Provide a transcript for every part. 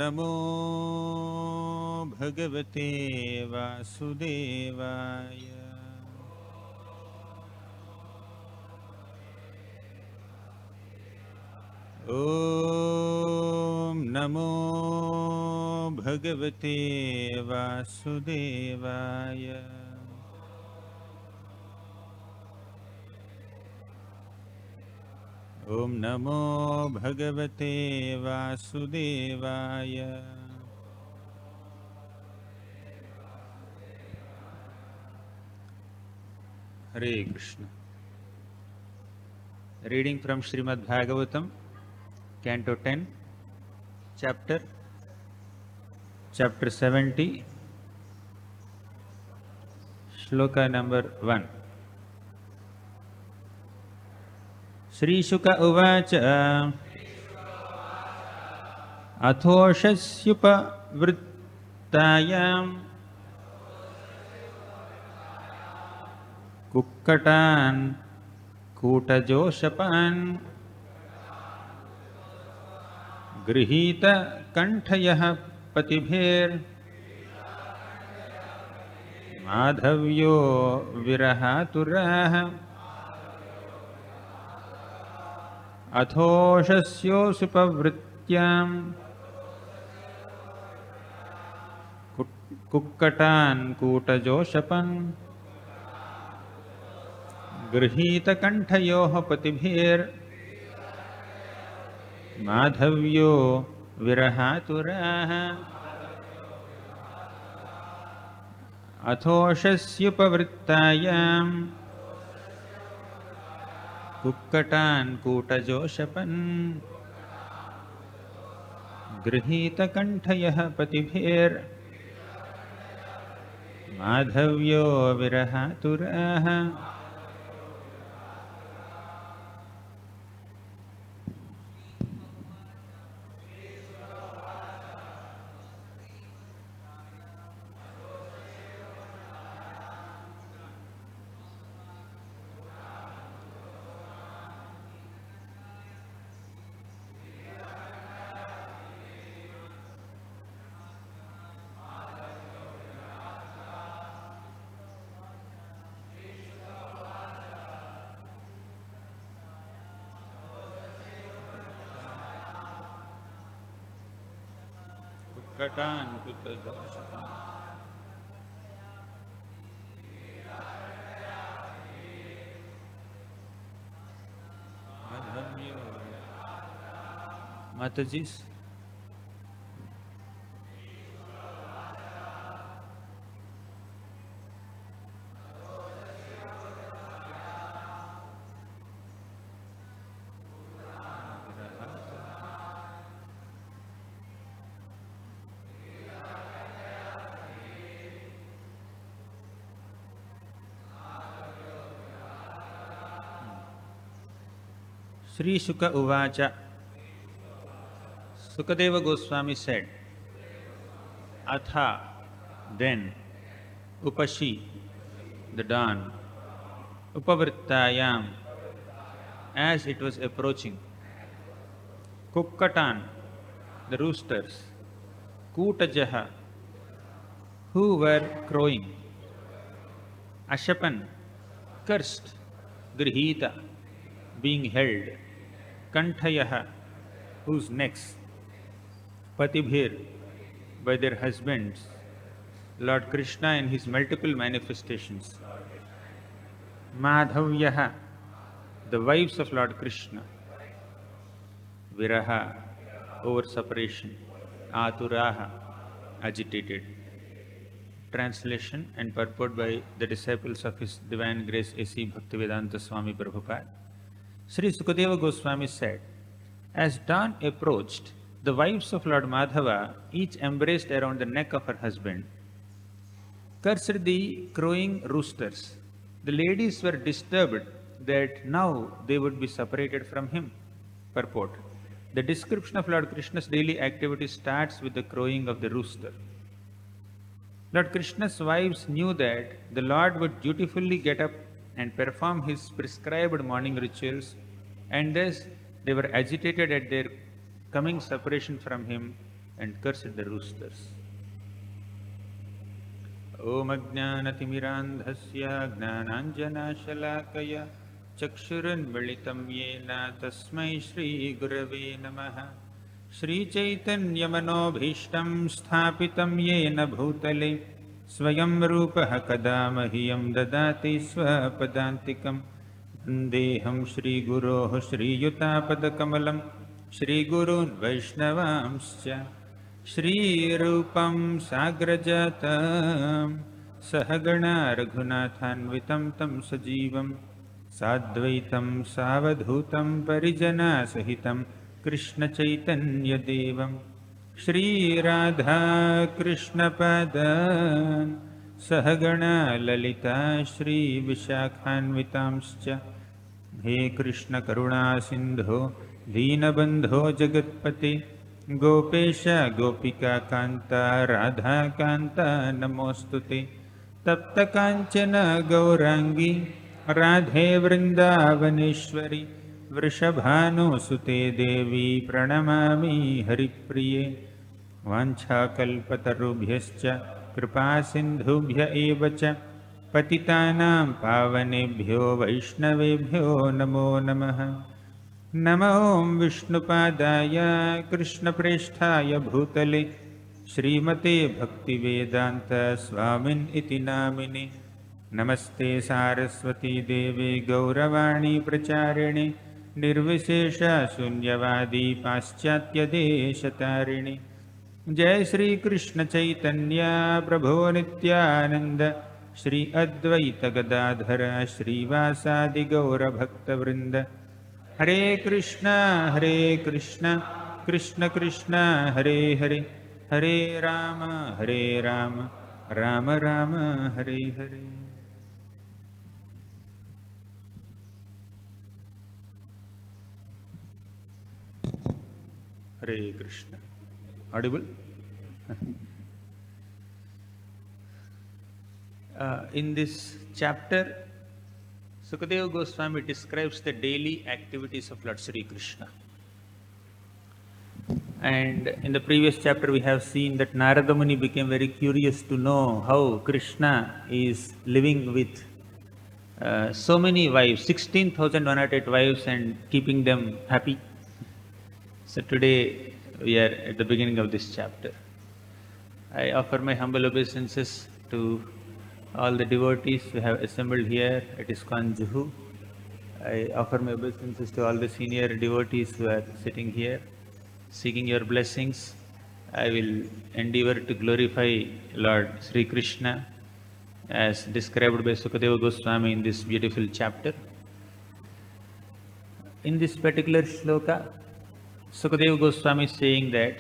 नमो भगवते वासुदेवाय। ॐ नमो भगवते वासुदेवाय। ॐ नमो भगवते वासुदेवाय। Hare Krishna. Reading from Srimad Bhagavatam, Canto 10, Chapter 70, Shloka number 1. Sri Shuka Uvacha Athoshashyupa Vrittayam Kukkatan Kutajoshapan Grihita Kanthayah Patibher Madhavyo Virahaturah Athoshasyosupavrtyam Kukkatan Kutajoshapan Grihita Kantayoha Patibhir Madhavyo Virahaturaha Athoshashyupavrittayam Kukkatan Kutajoshapan Grihita Kantayaha Patibhir Madhavyo Virahaturaha. Kukkatan Kutajoshapan Madhavyo. Matajis. Sri Shuka Uvacha. Sukadeva Goswami said, Atha, then, Upashi, the dawn, Upavrittayam, as it was approaching, Kukkatan, the roosters, Kutajaha, who were crowing, Ashapan, cursed, Grihita, being held, Kantayaha, whose necks, Patibhir, by their husbands, Lord Krishna in his multiple manifestations, Madhavyaha, the wives of Lord Krishna, Viraha, over separation, Aturaha, agitated. Translation and purport by the disciples of His Divine Grace A.C. Bhaktivedanta Swami Prabhupada. Sri Sukadeva Goswami said, as dawn approached, the wives of Lord Madhava each embraced around the neck of her husband, cursed the crowing roosters. The ladies were disturbed that now they would be separated from him. Purport. The description of Lord Krishna's daily activity starts with the crowing of the rooster. Lord Krishna's wives knew that the Lord would dutifully get up and perform his prescribed morning rituals, and thus they were agitated at their coming separation from him and cursed the roosters. Om Ajnanatimmirandhasya Gnananjanashalakaya Chakshurunmilitam Yena Tasmai Shri Gurave Namaha Shri Chaitanya Manobhishtam Sthapitam Yena Bhutale Swayam Rupaha Kadamahiyam Dadati Swapadantikam Vandeham Shri Guroh Shri Yutapadakamalam Shri Gurun Vaishnavamscha Shri Rupam Sagrajatam Sahagana Raghunathanvitam Tam Sajivam Sadvaitam Savadhutam Parijana Sahitam Krishna Chaitanya Devam Shri Radha Krishna Padan Sahagana Lalita Shri Vishakhanvitamscha He Krishna Karuna Sindho Deenabandho Jagatpate Gopesha Gopika Kanta Radha Kanta Namostute Tapta Kanchana Gaurangi Radhe Vrindavaneshwari Vrishabhanu Sute Devi Pranamami Haripriye Vancha Kalpatarubhyascha Kripa Sindhubhya Evacha Patitanam Pavanebhyo Vaishnavebhyo Namo Namaha Namo Om Vishnupadaya Krishna Presthaya Bhutale Srimate Bhaktivedanta Swamin Iti Namine Namaste Saraswati Deve Gauravani Pracharine Nirvishesha Sunyavadi Paschatya Deshatarine Jai Shri Krishna Chaitanya Prabhu Nityananda Shri Advaita Gadadhara Shri Vasadi Gaura Bhakta Vrinda Hare Krishna, Krishna Krishna, Hare Hare, Hare Rama, Rama Rama, Hare Hare. Hare Krishna. Audible? In this chapter, Sukadeva Goswami describes the daily activities of Lord Sri Krishna. And in the previous chapter we have seen that Narada Muni became very curious to know how Krishna is living with so many wives, 16,108 wives, and keeping them happy. So today we are at the beginning of this chapter. I offer my humble obeisances to all the devotees who have assembled here at ISKCON Juhu. I offer my obeisances to all the senior devotees who are sitting here, seeking your blessings. I will endeavor to glorify Lord Sri Krishna as described by Sukadeva Goswami in this beautiful chapter. In this particular shloka, Sukadeva Goswami is saying that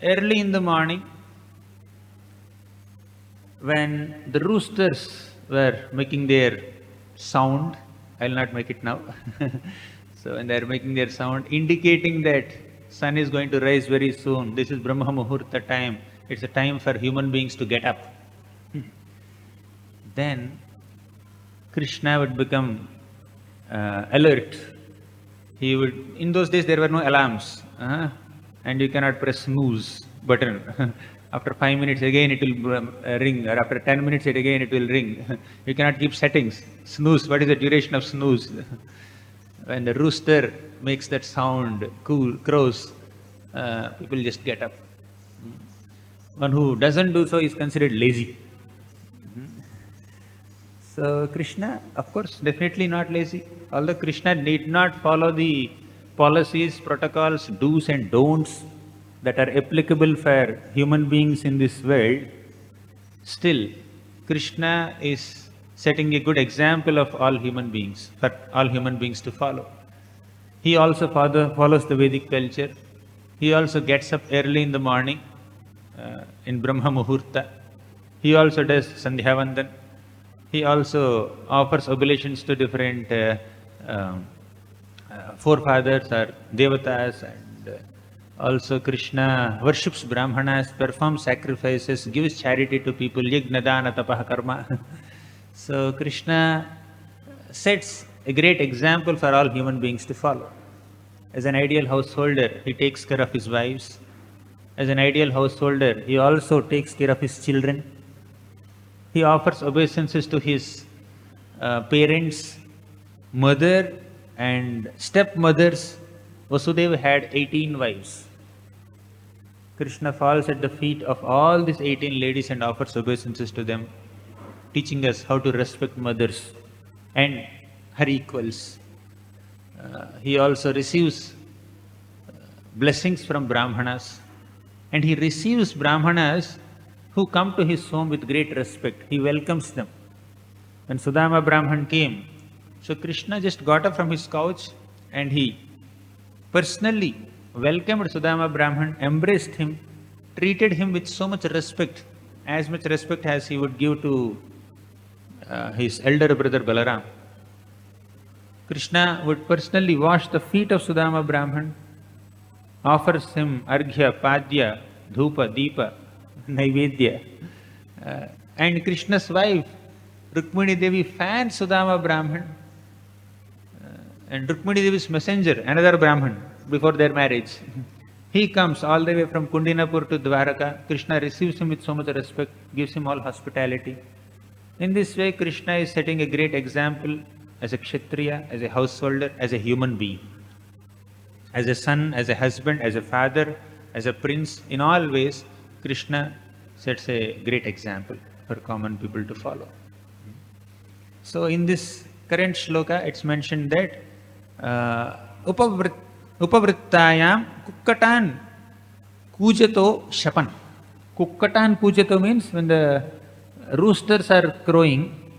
early in the morning, when the roosters were making their sound, I will not make it now. So when they are making their sound, indicating that sun is going to rise very soon, this is Brahma Muhurta time, it's a time for human beings to get up. Then Krishna would become alert. He would, in those days there were no alarms, and you cannot press snooze button. After 5 minutes again it will ring, or after 10 minutes again it will ring. You cannot keep settings. Snooze, what is the duration of snooze? When the rooster makes that sound, crows, people just get up. One who doesn't do so is considered lazy. So Krishna, of course, definitely not lazy. Although Krishna need not follow the policies, protocols, do's and don'ts that are applicable for human beings in this world, still Krishna is setting a good example of all human beings, for all human beings to follow. He also follows the Vedic culture. He also gets up early in the morning in Brahma Muhurta. He also does Sandhya Vandan. He also offers oblations to different forefathers or devatas, and also Krishna worships Brahmanas, performs sacrifices, gives charity to people, yajna dana tapah karma. So Krishna sets a great example for all human beings to follow. As an ideal householder, he takes care of his wives. As an ideal householder, he also takes care of his children. He offers obeisances to his parents, mother and stepmothers. Vasudeva had 18 wives. Krishna falls at the feet of all these 18 ladies and offers obeisances to them, teaching us how to respect mothers and her equals. He also receives blessings from Brahmanas, and he receives Brahmanas who come to his home with great respect. He welcomes them. When Sudama Brahman came, so Krishna just got up from his couch and he personally welcomed Sudama Brahman, embraced him, treated him with so much respect, as much respect as he would give to his elder brother Balaram. Krishna would personally wash the feet of Sudama Brahman, offers him arghya, padya, dhupa, deepa, naivedya. And Krishna's wife, Rukmini Devi, fans Sudama Brahman. And Rukmini Devi's messenger, another Brahman, before their marriage, he comes all the way from Kundinapur to Dwaraka. Krishna receives him with so much respect, gives him all hospitality. In this way, Krishna is setting a great example as a Kshatriya, as a householder, as a human being. As a son, as a husband, as a father, as a prince, in all ways, Krishna sets a great example for common people to follow. So in this current shloka, it's mentioned that upavrittayam kukkatan kujato shapan. Kukkatan pujato means when the roosters are crowing,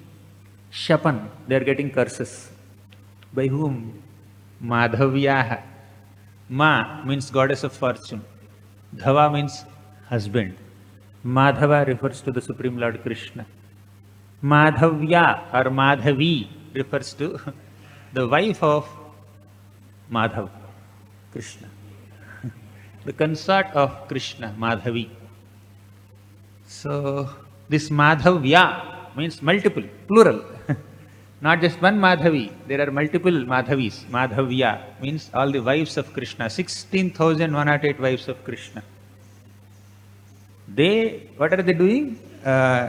shapan, they are getting curses. By whom? Madhavyaha. Ma means goddess of fortune. Dhava means husband. Madhava refers to the Supreme Lord Krishna. Madhavya or Madhavi refers to the wife of Madhav, Krishna. The consort of Krishna, Madhavi. So, this Madhavya means multiple, plural. Not just one Madhavi, there are multiple Madhavis. Madhavya means all the wives of Krishna, 16,108 wives of Krishna. They, what are they doing?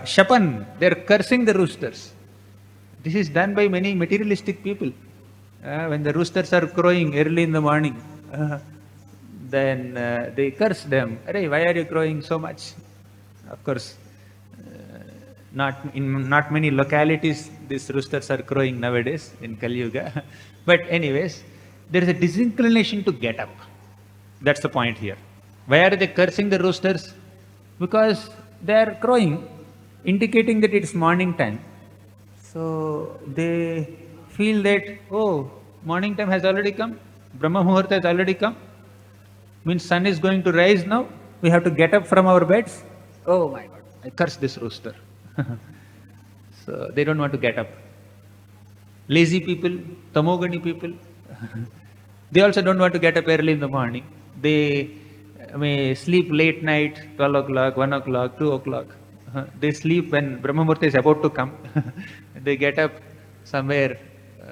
Shapan, they are cursing the roosters. This is done by many materialistic people. When the roosters are crowing early in the morning, then they curse them. Arey, why are you crowing so much? Of course, not many localities these roosters are crowing nowadays in Kali Yuga. But anyways, there is a disinclination to get up. That's the point here. Why are they cursing the roosters? Because they are crowing, indicating that it's morning time. So they feel that, oh, morning time has already come, Brahma Muhurta has already come, means sun is going to rise now, we have to get up from our beds. Oh my God, I curse this rooster. So they don't want to get up. Lazy people, tamogani people, they also don't want to get up early in the morning. They may sleep late night, 12 o'clock, 1 o'clock, 2 o'clock. They sleep when Brahma Muhurta is about to come. They get up somewhere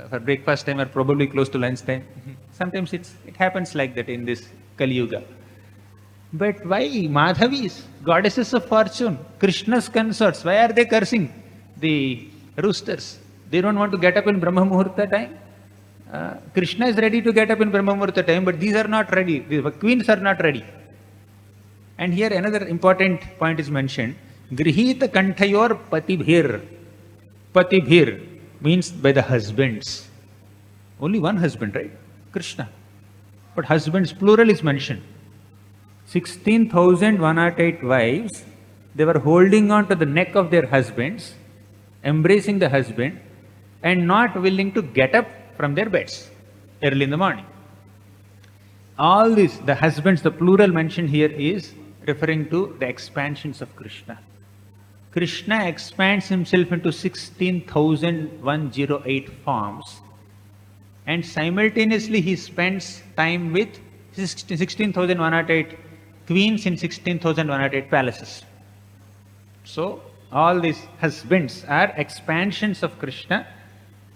for breakfast time or probably close to lunch time. Sometimes it happens like that in this Kali Yuga. But why Madhavis, goddesses of fortune, Krishna's consorts, why are they cursing the roosters? They don't want to get up in Brahma Muhurta time. Krishna is ready to get up in Brahma Muhurta time, but these are not ready. The queens are not ready. And here another important point is mentioned. Grihita kantayor patibhir. Patibhir means by the husbands. Only one husband, right? Krishna. But husbands, plural is mentioned. 16,108 wives, they were holding on to the neck of their husbands, embracing the husband, and not willing to get up from their beds early in the morning. All this, the husbands, the plural mentioned here is referring to the expansions of Krishna. Krishna expands himself into 16,108 forms, and simultaneously he spends time with 16,108 queens in 16,108 palaces. So, all these husbands are expansions of Krishna.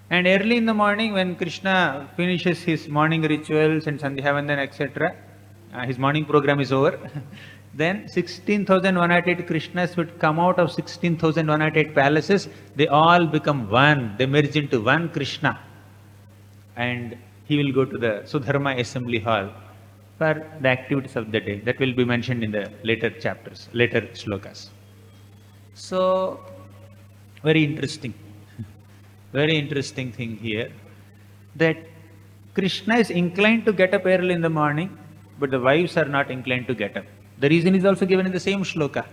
And early in the morning, when Krishna finishes his morning rituals and Sandhya Vandana, etc., his morning program is over, Then 16,108 Krishnas would come out of 16,108 palaces. They all become one. They merge into one Krishna. And he will go to the Sudharma assembly hall for the activities of the day. That will be mentioned in the later chapters, later shlokas. So, very interesting. Very interesting thing here, that Krishna is inclined to get up early in the morning, but the wives are not inclined to get up. The reason is also given in the same shloka.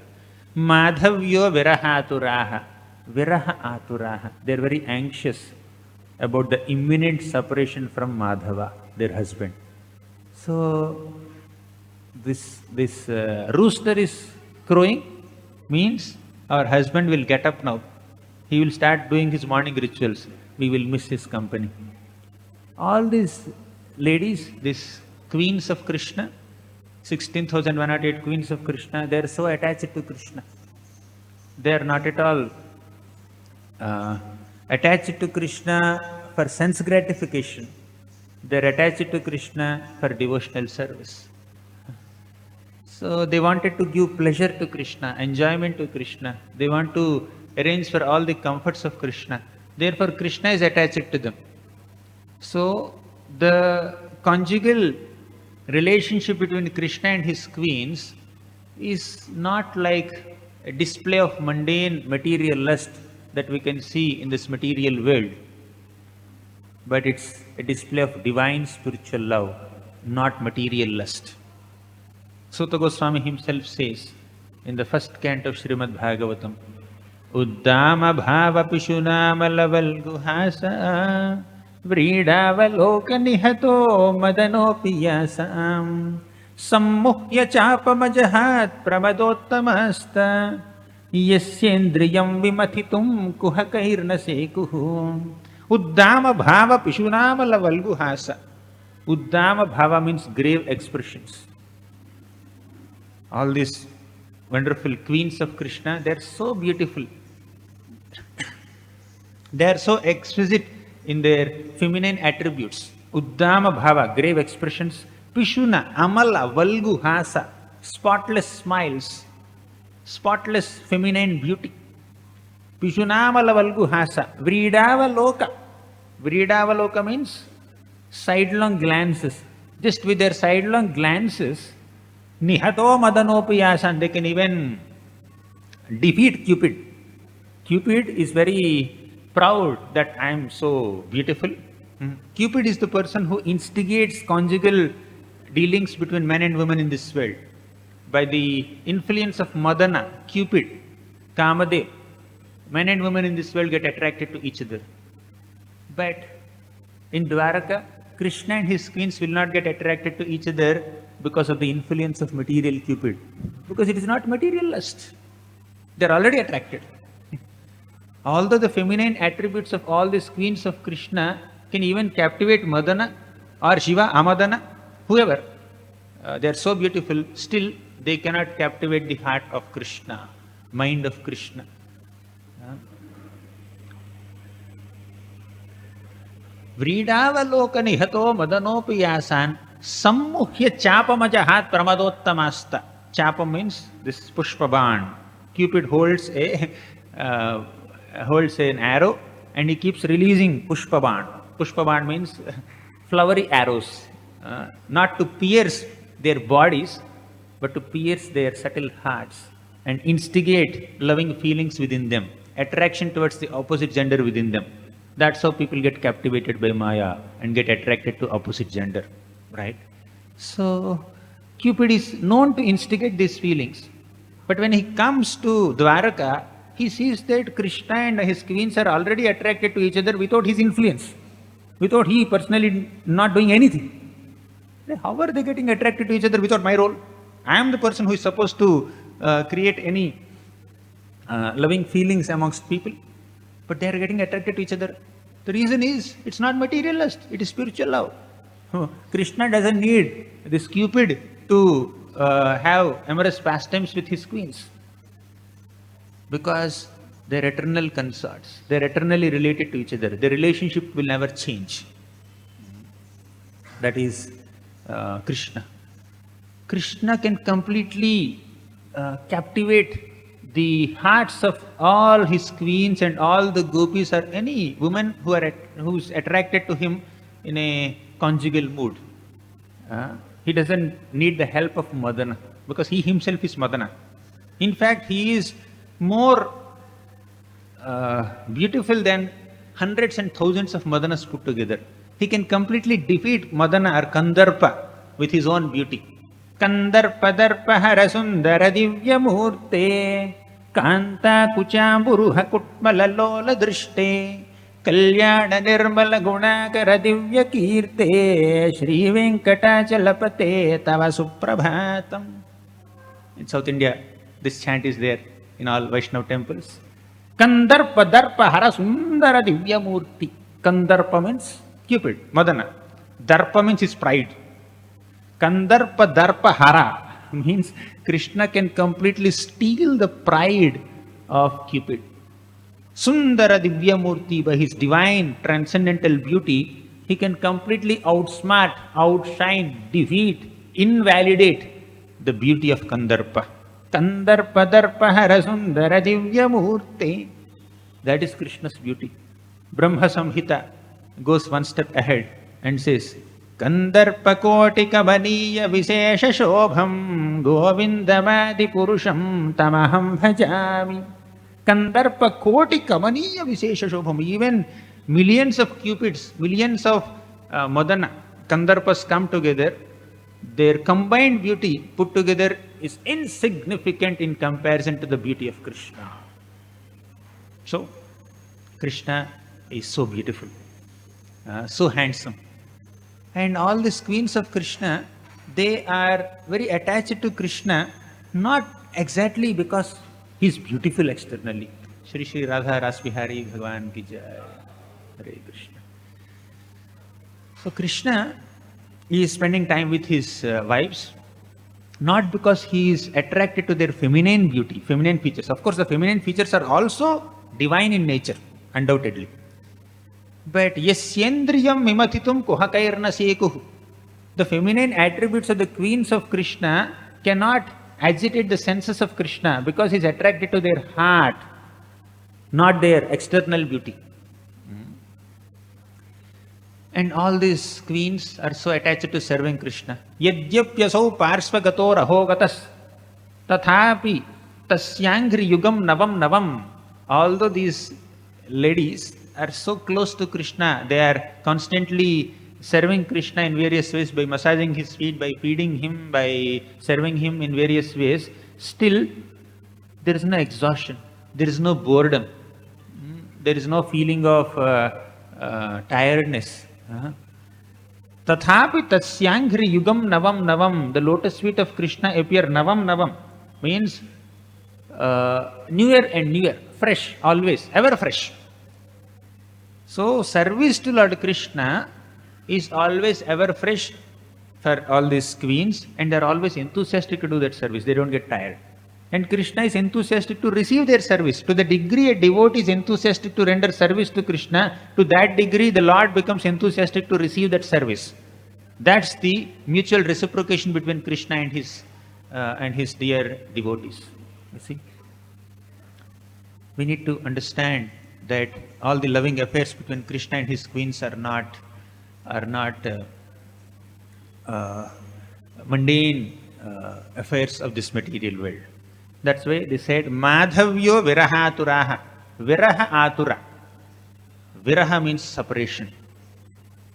Madhavyo virahaturaha. Viraha aturaha. They are very anxious about the imminent separation from Madhava, their husband. So, this rooster is crowing means our husband will get up now. He will start doing his morning rituals. We will miss his company. All these ladies, these queens of Krishna, 16,108 queens of Krishna, they are so attached to Krishna. They are not at all attached to Krishna for sense gratification. They are attached to Krishna for devotional service. So they wanted to give pleasure to Krishna, enjoyment to Krishna. They want to arrange for all the comforts of Krishna. Therefore, Krishna is attached to them. So, the conjugal relationship between Krishna and his queens is not like a display of mundane material lust that we can see in this material world, but it's a display of divine spiritual love, not material lust. Sutta Goswami himself says in the first canto of Srimad Bhagavatam, Uddama bhava pishunama lavalguhasa Vridavaloka nihato madanopiyasam Sammuhya chapamajahat pramadottamasta Yasyendriyam vimathitum kuhakairna sekuhu Uddama bhava pishunama lavalguhasa. Uddama bhava means grave expressions. All these wonderful queens of Krishna, they are so beautiful. They are so exquisite in their feminine attributes. Uddama bhava, grave expressions. Pishuna, amala, valgu, hasa, spotless smiles, spotless feminine beauty. Pishunamala valgu hasa, vridavaloka. Vridavaloka means sidelong glances. Just with their sidelong glances, nihato madanopiyasan, they can even defeat Cupid. Cupid is very proud that I am so beautiful. Cupid is the person who instigates conjugal dealings between men and women in this world. By the influence of Madana, Cupid, Kamadev, men and women in this world get attracted to each other. But in Dwaraka, Krishna and his queens will not get attracted to each other because of the influence of material Cupid. Because it is not material lust. They are already attracted. Although the feminine attributes of all these queens of Krishna can even captivate Madana or Shiva, Amadana, whoever, they are so beautiful, still they cannot captivate the heart of Krishna, mind of Krishna. Vridavaloka nihato madanopiyasan sammuhya chapamajahat pramadottamasta. Chapa means this pushpaban. Cupid holds an arrow and he keeps releasing pushpaban. Pushpaban means flowery arrows, not to pierce their bodies, but to pierce their subtle hearts and instigate loving feelings within them, attraction towards the opposite gender within them. That's how people get captivated by Maya and get attracted to opposite gender, right? So, Cupid is known to instigate these feelings. But when he comes to Dwaraka, he sees that Krishna and his queens are already attracted to each other without his influence, without he personally not doing anything. How are they getting attracted to each other without my role? I am the person who is supposed to create any loving feelings amongst people, but they are getting attracted to each other. The reason is, it's not material lust, it is spiritual love. Krishna doesn't need this Cupid to have amorous pastimes with his queens, because they're eternal consorts. They're eternally related to each other. Their relationship will never change. That is Krishna. Krishna can completely captivate the hearts of all his queens and all the gopis or any woman who's attracted to him in a conjugal mood. He doesn't need the help of Madana because he himself is Madana. In fact, he is more beautiful than hundreds and thousands of Madanas put together. He can completely defeat Madana or Kandarpa with his own beauty. Kandarpa darpa hara sundara divya murte kanta kuchamburuha kutmala lola drishte kalyana nirmala gunakara divya kirte Shri Venkatachalapate tava suprabhatam. In South India, this chant is there in all Vaishnava temples. Kandarpa darpa hara sundara divya murti. Kandarpa means Cupid, Madana. Darpa means his pride. Kandarpa darpa hara means Krishna can completely steal the pride of Cupid. Sundara divya murti, by his divine transcendental beauty, he can completely outsmart, outshine, defeat, invalidate the beauty of Kandarpa. Kandarpa darpa hara sundara divya murti. That is Krishna's beauty. Brahma Samhita goes one step ahead and says, Kandarpa koti kabaniya visesha shobham govindamadi purusham tamaham bhajami. Kandarpa koti kamaniya visesha shobham. Even millions of cupids, millions of Madana, Kandarpas come together, their combined beauty put together is insignificant in comparison to the beauty of Krishna. So, Krishna is so beautiful, so handsome. And all these queens of Krishna, they are very attached to Krishna, not exactly because he is beautiful externally. SriSriRadhaRasbihari Bhagavan ki jai. Hare Krishna. So Krishna is spending time with his wives, not because he is attracted to their feminine beauty, feminine features. Of course, the feminine features are also divine in nature, undoubtedly. But yasyendriyam mimatitum kuhakairna sekuhu. The feminine attributes of the queens of Krishna cannot agitate the senses of Krishna because he is attracted to their heart, not their external beauty. And all these queens are so attached to serving Krishna. Yadyapyasau parsvagato rahogatas tathapi tasyangri yugam navam navam. Although these ladies are so close to Krishna, they are constantly serving Krishna in various ways by massaging his feet, by feeding him, by serving him in various ways, still there is no exhaustion, there is no boredom, there is no feeling of tiredness. Tathapi tasyangri yugam navam navam. The lotus feet of Krishna appear navam navam, means newer and newer, fresh, always, ever fresh. So, service to Lord Krishna is always ever fresh for all these queens, and they are always enthusiastic to do that service. They don't get tired. And Krishna is enthusiastic to receive their service. To the degree a devotee is enthusiastic to render service to Krishna, to that degree the Lord becomes enthusiastic to receive that service. That's the mutual reciprocation between Krishna and his dear devotees. You see? We need to understand that all the loving affairs between Krishna and his queens are not mundane affairs of this material world. That's why they said, Madhavyo virahaturaha. Viraha atura. Viraha means separation.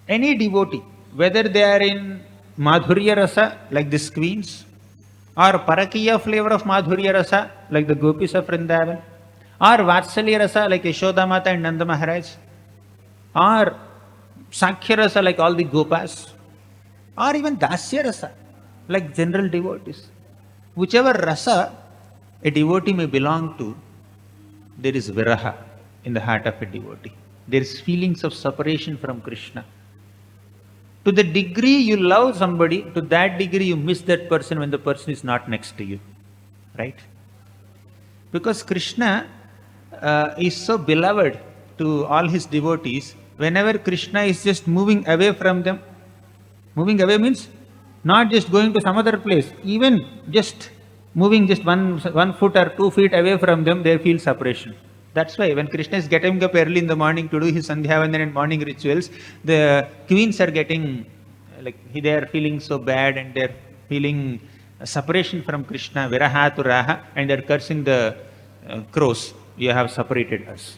Any devotee, whether they are in Madhurya Rasa, like these queens, or Parakiya flavor of Madhurya Rasa, like the gopis of Vrindavan, or Vatsalya Rasa, like Yashoda Mata and Nanda Maharaj, or Sakhya Rasa, like all the gopas, or even Dasya Rasa, like general devotees. Whichever rasa a devotee may belong to, there is viraha in the heart of a devotee. There is feelings of separation from Krishna. To the degree you love somebody, to that degree you miss that person when the person is not next to you. Right? Because Krishna is so beloved to all his devotees, whenever Krishna is just moving away from them, moving away means not just going to some other place, even just moving just one foot or 2 feet away from them, they feel separation. That's why when Krishna is getting up early in the morning to do his Sandhya and morning rituals, the queens are getting, they are feeling so bad and they're feeling separation from Krishna, viraha to raha, and they're cursing the crows. You have separated us.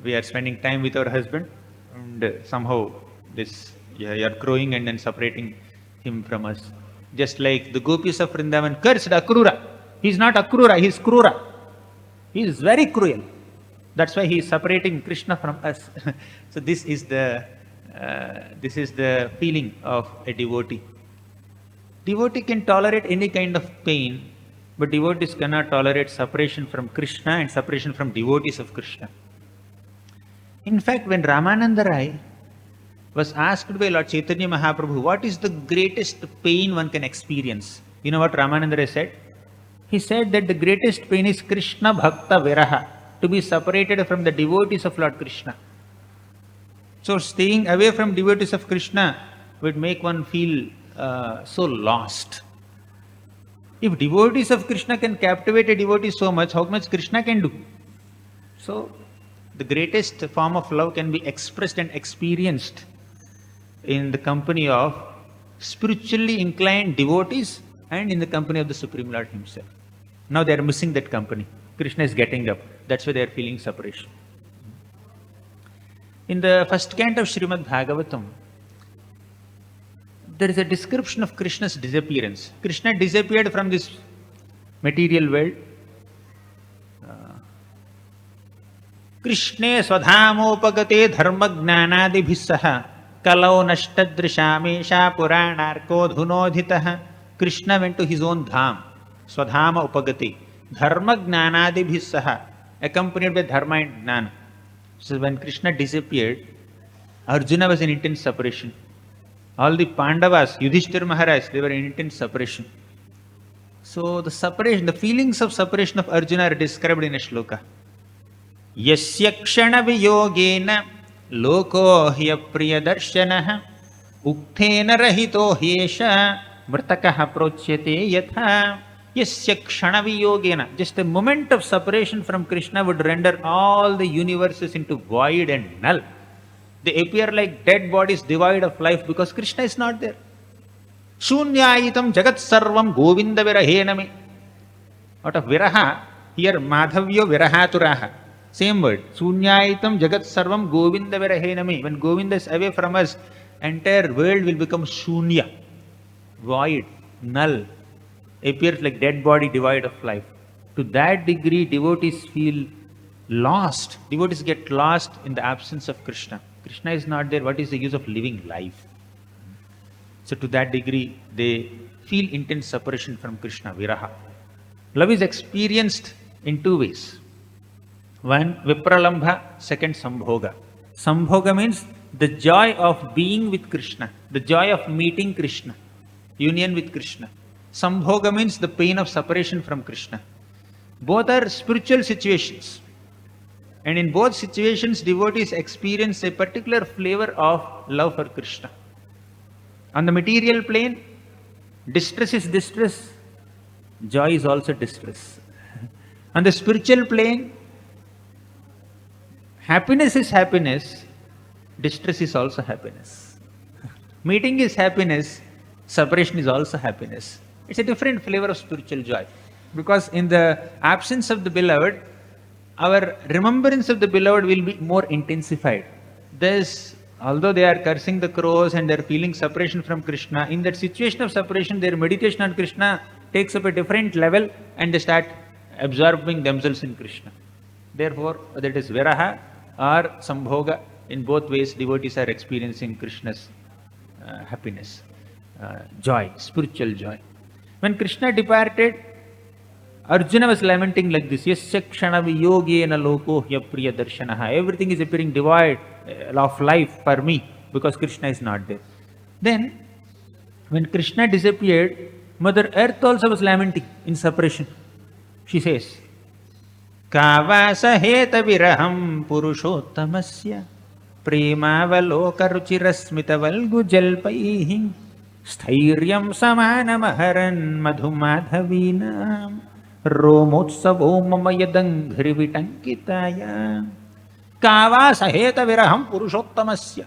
We are spending time with our husband, and somehow you are crowing and then separating him from us. Just like the gopis of Vrindavan cursed Akrura. He's not Akrura, he's Krura. He is very cruel. That's why he is separating Krishna from us. So this is the feeling of a devotee. Devotee can tolerate any kind of pain, but devotees cannot tolerate separation from Krishna and separation from devotees of Krishna. In fact, when Ramananda Rai was asked by Lord Chaitanya Mahaprabhu, what is the greatest pain one can experience? You know what Ramananda Rai said? He said that the greatest pain is Krishna Bhakta Viraha, to be separated from the devotees of Lord Krishna. So staying away from devotees of Krishna would make one feel so lost. If devotees of Krishna can captivate a devotee so much, how much Krishna can do? So the greatest form of love can be expressed and experienced in the company of spiritually inclined devotees and in the company of the Supreme Lord Himself. Now they are missing that company. Krishna is getting up. That's why they are feeling separation. In the first canto of Srimad Bhagavatam, there is a description of Krishna's disappearance. Krishna disappeared from this material world. Krishne swadhamopagate dharma gnanadibhissaha kalau nashtadrishamesha puranarko dhunodhitaha. Krishna went to his own dham, swadhama upagati, dharma gnanadibhissaha, accompanied by dharma and gnana. So when Krishna disappeared, Arjuna was in intense separation. All the Pandavas, Yudhishthira Maharaj, they were in intense separation. So the separation, the feelings of separation of Arjuna are described in a shloka. Yasya kshana viyogena loko hya darshanah ukthena rahito hyesha mritakaha prochyate yatha. Yasya kshana viyogena. Just a moment of separation from Krishna would render all the universes into void and null. They appear like dead bodies devoid of life because Krishna is not there. Shunyayitam jagat sarvam govinda virahenami. Out of viraha, here madhavyo virahaturaha. Same word. Shunyayitam jagat sarvam govinda virahenami. When Govinda is away from us, entire world will become shunya, void, null. Appears like dead body devoid of life. To that degree, devotees feel lost. Devotees get lost in the absence of Krishna. Krishna is not there. What is the use of living life? So to that degree, they feel intense separation from Krishna, viraha. Love is experienced in two ways. One, vipralambha, second, sambhoga. Sambhoga means the joy of being with Krishna, the joy of meeting Krishna, union with Krishna. Sambhoga means the pain of separation from Krishna. Both are spiritual situations. And in both situations, devotees experience a particular flavor of love for Krishna. On the material plane, distress is distress, joy is also distress. On the spiritual plane, happiness is happiness, distress is also happiness. Meeting is happiness, separation is also happiness. It's a different flavor of spiritual joy. Because in the absence of the beloved, our remembrance of the beloved will be more intensified. Thus, although they are cursing the crows and they are feeling separation from Krishna, in that situation of separation, their meditation on Krishna takes up a different level and they start absorbing themselves in Krishna. Therefore, whether it is viraha or sambhoga, in both ways, devotees are experiencing Krishna's happiness, joy, spiritual joy. When Krishna departed, Arjuna was lamenting like this, Yasya kshana viyogena loko hya priya darshanaha. Everything is appearing devoid of life for me because Krishna is not there. Then, when Krishna disappeared, Mother Earth also was lamenting in separation. She says, Kavasa heta viraham purushottamasya premavaloka ruchirasmita valgu jalpaihi Sthiryam samanamaharan madhumadhavinam romotsavo mamayadanghrivitankitaya kava saheta viraham purushottamasya.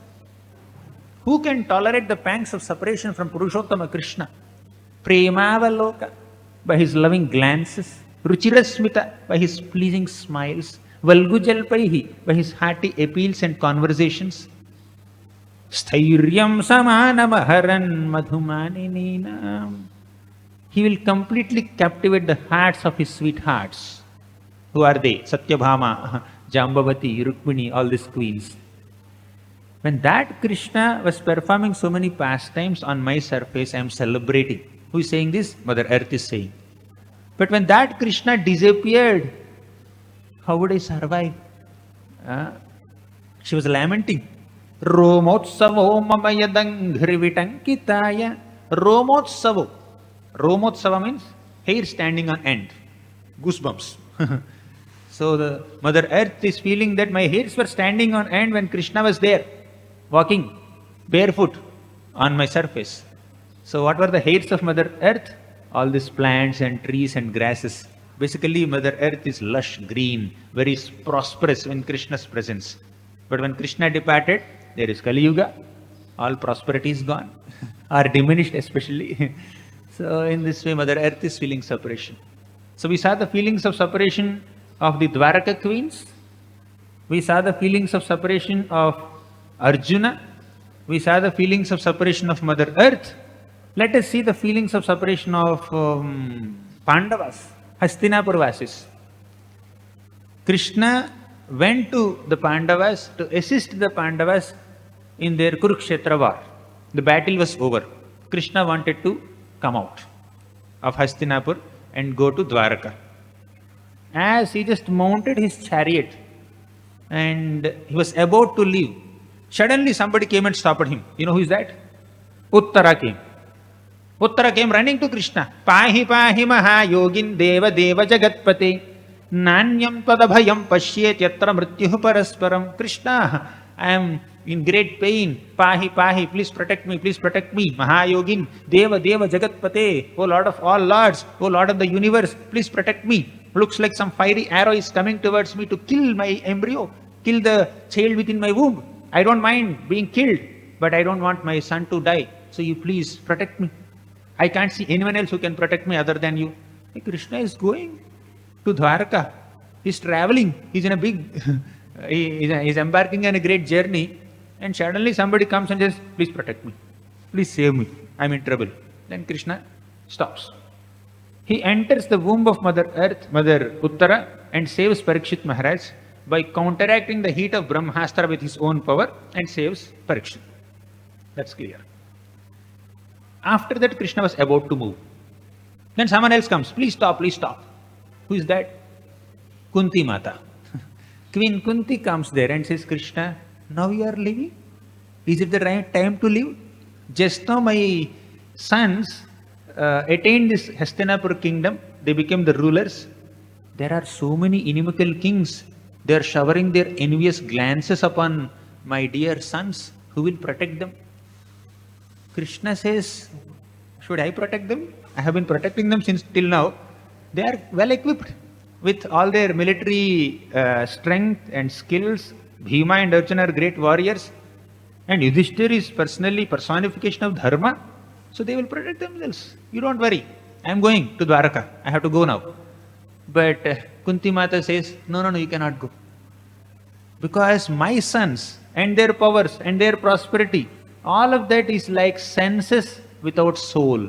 Who can tolerate the pangs of separation from Purushottama Krishna? Premavaloka, by his loving glances. Ruchirasmita, by his pleasing smiles. Valgujalpaihi, by his hearty appeals and conversations. Sthiryam samanamaharan madhumaninam. He will completely captivate the hearts of his sweethearts. Who are they? Satyabhama, Jambavati, Rukmini, all these queens. When that Krishna was performing so many pastimes on my surface, I am celebrating. Who is saying this? Mother Earth is saying. But when that Krishna disappeared, how would I survive? She was lamenting. Romotsavo mamayadanghrivitankitaya. Romotsavo. Romotsava means hair standing on end. Goosebumps. So the Mother Earth is feeling that my hairs were standing on end when Krishna was there, walking barefoot on my surface. So what were the hairs of Mother Earth? All these plants and trees and grasses. Basically, Mother Earth is lush green, very prosperous in Krishna's presence. But when Krishna departed, there is Kali Yuga, all prosperity is gone, or diminished especially. So in this way, Mother Earth is feeling separation. So we saw the feelings of separation of the Dwaraka queens. We saw the feelings of separation of Arjuna. We saw the feelings of separation of Mother Earth. Let us see the feelings of separation of Pandavas, Hastinapur Vasis. Krishna went to the Pandavas to assist the Pandavas in their Kurukshetra war. The battle was over. Krishna wanted to come out of Hastinapur and go to Dwaraka. As he just mounted his chariot and he was about to leave, suddenly somebody came and stopped him. You know who is that? Uttara came. Uttara came running to Krishna. Pahi pahi maha yogin deva deva jagatpate nanyam tadabhayam pashyet yatra mrityuh parasparam. Krishna, I am in great pain. Pahi pahi, please protect me, please protect me. Mahayogin deva deva jagatpate, O Lord of all lords, O Lord of the universe, please protect me. Looks like some fiery arrow is coming towards me to kill my embryo, kill the child within my womb. I don't mind being killed, but I don't want my son to die. So you please protect me. I can't see anyone else who can protect me other than you. Hey, Krishna is going to Dwaraka. He's traveling. He's in a big, he's embarking on a great journey. And suddenly somebody comes and says, please protect me. Please save me. I'm in trouble. Then Krishna stops. He enters the womb of Mother Earth, Mother Uttara, and saves Parikshit Maharaj by counteracting the heat of Brahmastra with his own power and saves Parikshit. That's clear. After that, Krishna was about to move. Then someone else comes. Please stop, please stop. Who is that? Kunti Mata. Queen Kunti comes there and says, Krishna, now you are leaving? Is it the right time to leave? Just now my sons attained this Hastinapur kingdom. They became the rulers. There are so many inimical kings. They are showering their envious glances upon my dear sons. Who will protect them? Krishna says, should I protect them? I have been protecting them since till now. They are well equipped with all their military strength and skills. Bhima and Arjuna are great warriors. And Yudhishthira is personally personification of dharma. So they will protect themselves. You don't worry. I am going to Dwaraka. I have to go now. But Kunti Mata says, no, you cannot go. Because my sons and their powers and their prosperity, all of that is like senses without soul.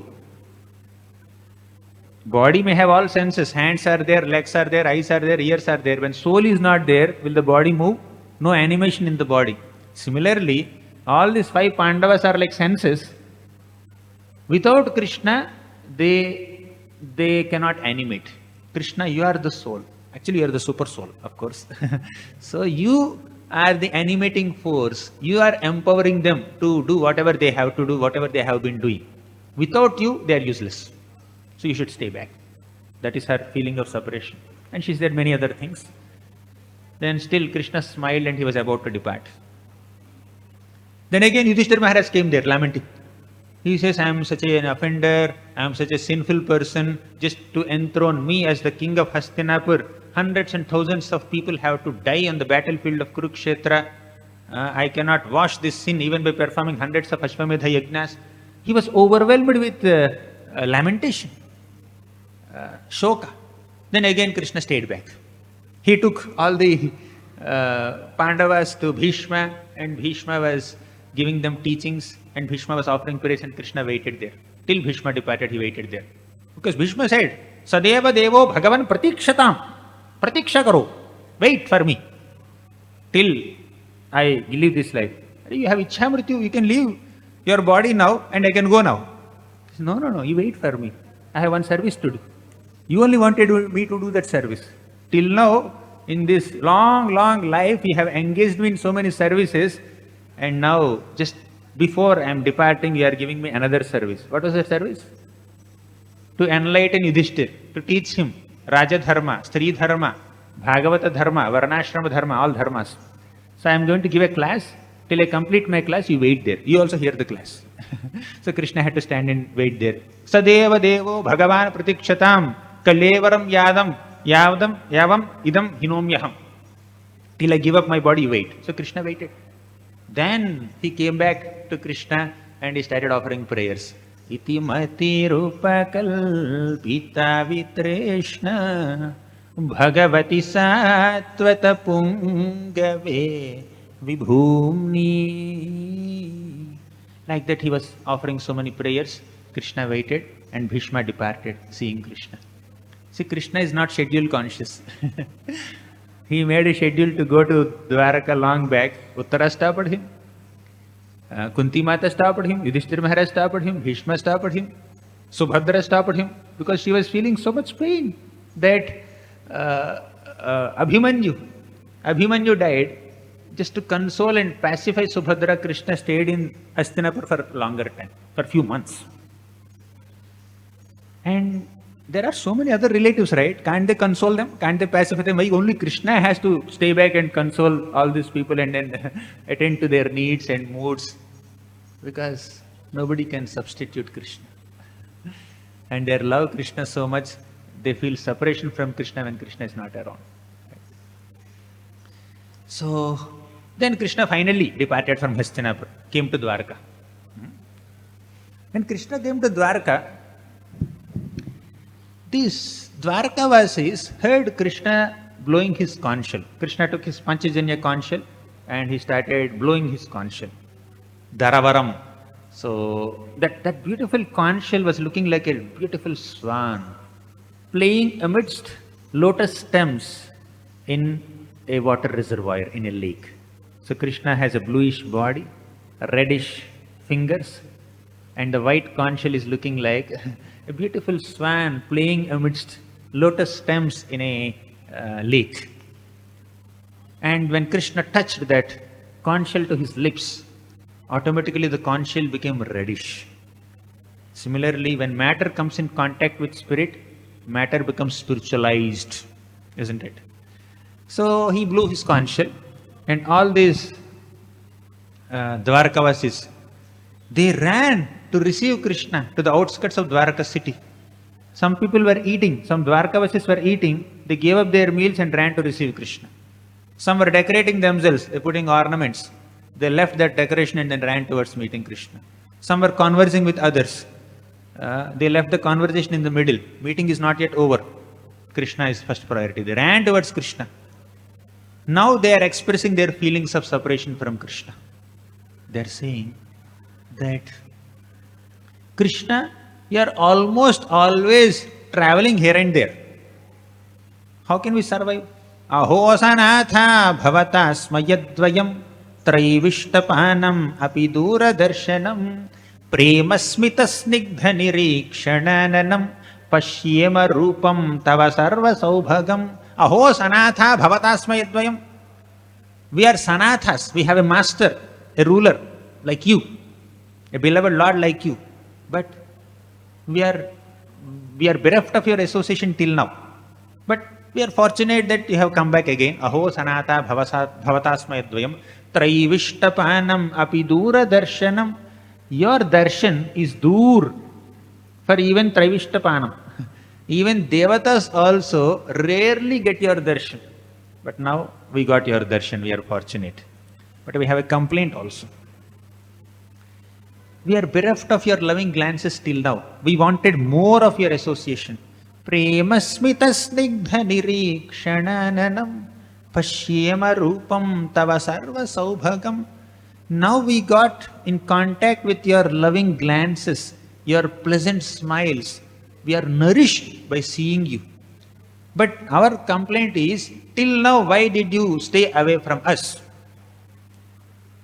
Body may have all senses. Hands are there, legs are there, eyes are there, ears are there. When soul is not there, will the body move? No animation in the body. Similarly, all these 5 Pandavas are like senses. Without Krishna, they cannot animate. Krishna, you are the soul. Actually, you are the super soul, of course. So you are the animating force. You are empowering them to do whatever they have to do, whatever they have been doing. Without you, they are useless. So you should stay back. That is her feeling of separation. And she said many other things. Then still Krishna smiled and he was about to depart. Then again Yudhishthira Maharaj came there lamenting. He says, I am such an offender, I am such a sinful person, just to enthrone me as the king of Hastinapur. Hundreds and thousands of people have to die on the battlefield of Kurukshetra. I cannot wash this sin even by performing hundreds of Ashwamedha yajnas. He was overwhelmed with lamentation, shoka. Then again Krishna stayed back. He took all the Pandavas to Bhishma, and Bhishma was giving them teachings, and Bhishma was offering prayers, and Krishna waited there. Till Bhishma departed, he waited there. Because Bhishma said, Sadeva Devo Bhagavan Pratikshatam. Pratiksha karo. Wait for me till I leave this life. You have Ichamrityu, you can leave your body now and I can go now. He said, no, you wait for me. I have one service to do. You only wanted me to do that service. Till now, in this long life, you have engaged me in so many services, and now, just before I am departing, you are giving me another service. What was that service? To enlighten Yudhishthir, to teach him Raja Dharma, Stri Dharma, Bhagavata Dharma, Varnashrama Dharma, all dharmas. So I am going to give a class. Till I complete my class, you wait there. You also hear the class. So Krishna had to stand and wait there. Sadeva Devo Bhagavan Pratikshatam Kalevaram Yavam Idam Hinomyaham. Till I give up my body, wait. So Krishna waited. Then he came back to Krishna and he started offering prayers. Iti mati rupa kalpita vitreshna Bhagavati sattvata pungave vibhumni. Like that he was offering so many prayers. Krishna waited and Bhishma departed, seeing Krishna. See, Krishna is not schedule conscious. He made a schedule to go to Dwaraka long back. Uttara stopped him. Kunti Mata stopped him. Yudhishthira Maharaj stopped him. Bhishma stopped him. Subhadra stopped him. Because she was feeling so much pain that Abhimanyu died. Just to console and pacify Subhadra, Krishna stayed in Hastinapur for a longer time, for a few months. And there are so many other relatives, right? Can't they console them? Can't they pacify them? Why only Krishna has to stay back and console all these people and then attend to their needs and moods? Because nobody can substitute Krishna. And they love Krishna so much, they feel separation from Krishna when Krishna is not around. So, then Krishna finally departed from Hastinapur, came to Dwarka. When Krishna came to Dwarka, these Dwarkavasis heard Krishna blowing his conch shell. Krishna took his Panchajanya conch shell and he started blowing his conch shell. Daravaram. So that beautiful conch shell was looking like a beautiful swan playing amidst lotus stems in a water reservoir, in a lake. So Krishna has a bluish body, reddish fingers, and the white conch shell is looking like a beautiful swan playing amidst lotus stems in a lake. And when Krishna touched that conch shell to his lips, automatically the conch shell became reddish. Similarly, when matter comes in contact with spirit, matter becomes spiritualized, isn't it? So he blew his conch shell, and all these Dwarkavasis, they ran to receive Krishna to the outskirts of Dwarka city. Some people were eating, some Dwarkavasis were eating, they gave up their meals and ran to receive Krishna. Some were decorating themselves, they putting ornaments. They left that decoration and then ran towards meeting Krishna. Some were conversing with others. They left the conversation in the middle. Meeting is not yet over. Krishna is first priority. They ran towards Krishna. Now they are expressing their feelings of separation from Krishna. They are saying that Krishna, you are almost always traveling here and there. How can we survive? Aho sanatha bhavata smayadvayam traivishtapanam api dura darshanam premasmita snigdha nirikshananam pashyema rupam tava sarva saubhagam. Aho sanatha bhavata smayadvayam. We are sanathas. We have a master, a ruler like you, a beloved Lord like you. But we are bereft of your association till now. But we are fortunate that you have come back again. Aho sanatha bhavatasmayadvayam traivishtapanam api dura darshanam. Your darshan is dur for even Trivishtapanam. Even devatas also rarely get your darshan. But now we got your darshan, we are fortunate. But we have a complaint also. We are bereft of your loving glances till now. We wanted more of your association. Premasmita snigdha nirikshananam pashyema rupam tava sarva saubhagam. Now we got in contact with your loving glances, your pleasant smiles. We are nourished by seeing you. But our complaint is, till now, why did you stay away from us?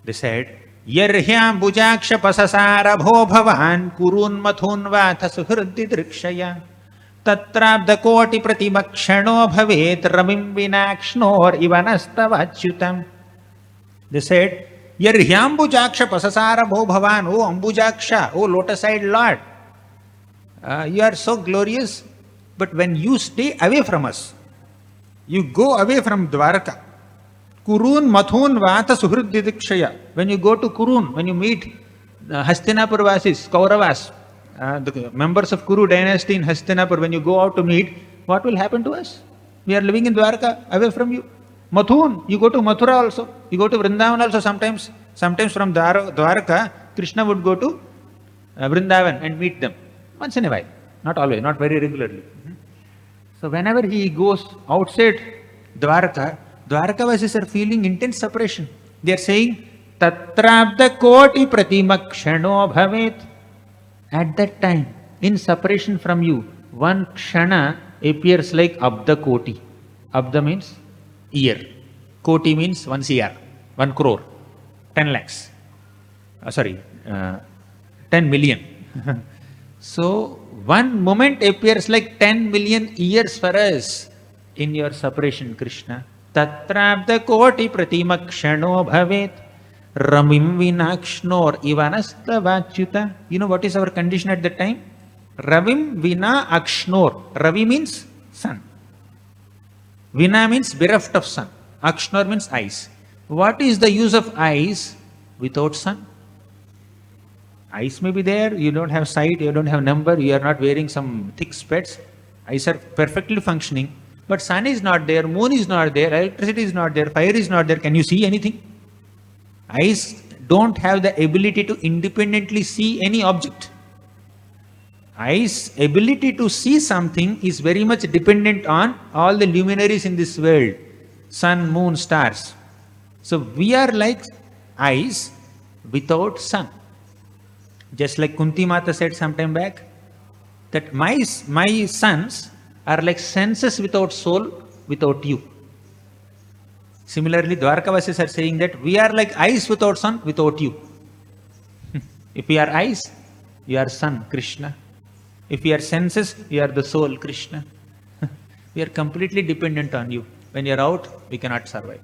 They said, Yarhyam bujaksha pasasara bho bhavan kurun mathun vatha suhrdi drikshaya tatrabda koti pratimakshano bhavet ramim vinakshnor ivanastavachutam. They said, Yarhyam bujaksha pasasara bho bhavan, O Ambujaksha, O lotus-eyed Lord, you are so glorious, but when you stay away from us, you go away from Dwarka. Kurun mathun vata suhrididikshaya. When you go to Kurun, when you meet Hastinapur Vasis, Kauravas, the members of Kuru dynasty in Hastinapur, when you go out to meet, what will happen to us? We are living in Dwarka, away from you. Mathun, you go to Mathura also. You go to Vrindavan also sometimes. Sometimes from Dwarka, Krishna would go to Vrindavan and meet them. Once in a while. Not always, not very regularly. So whenever he goes outside Dwarka, Dwarkavasis are feeling intense separation. They are saying, Tatrabda koti pratimakshano bhavet. At that time, in separation from you, one kshana appears like abda koti. Abda means year. Koti means 1 CR, 1 crore, 10 lakhs. 10 million. So, one moment appears like 10 million years for us in your separation, Krishna. Tatrabda koti pratimakshano bhavet ramim vinakshnor ivanastavachuta. You know what is our condition at that time? Ravim vina akshnor. Ravi means sun. Vina means bereft of sun. Akshnor means eyes. What is the use of eyes without sun? Eyes may be there, you don't have sight, you don't have number, you are not wearing some thick specs. Eyes are perfectly functioning. But sun is not there, moon is not there, electricity is not there, fire is not there. Can you see anything? Eyes don't have the ability to independently see any object. Eyes' ability to see something is very much dependent on all the luminaries in this world. Sun, moon, stars. So we are like eyes without sun. Just like Kunti Mata said some time back, that my sons are like senses without soul, without you. Similarly, Dwarkavasis are saying that we are like eyes without sun, without you. If we are eyes, you are sun, Krishna. If we are senses, you are the soul, Krishna. We are completely dependent on you. When you are out, we cannot survive.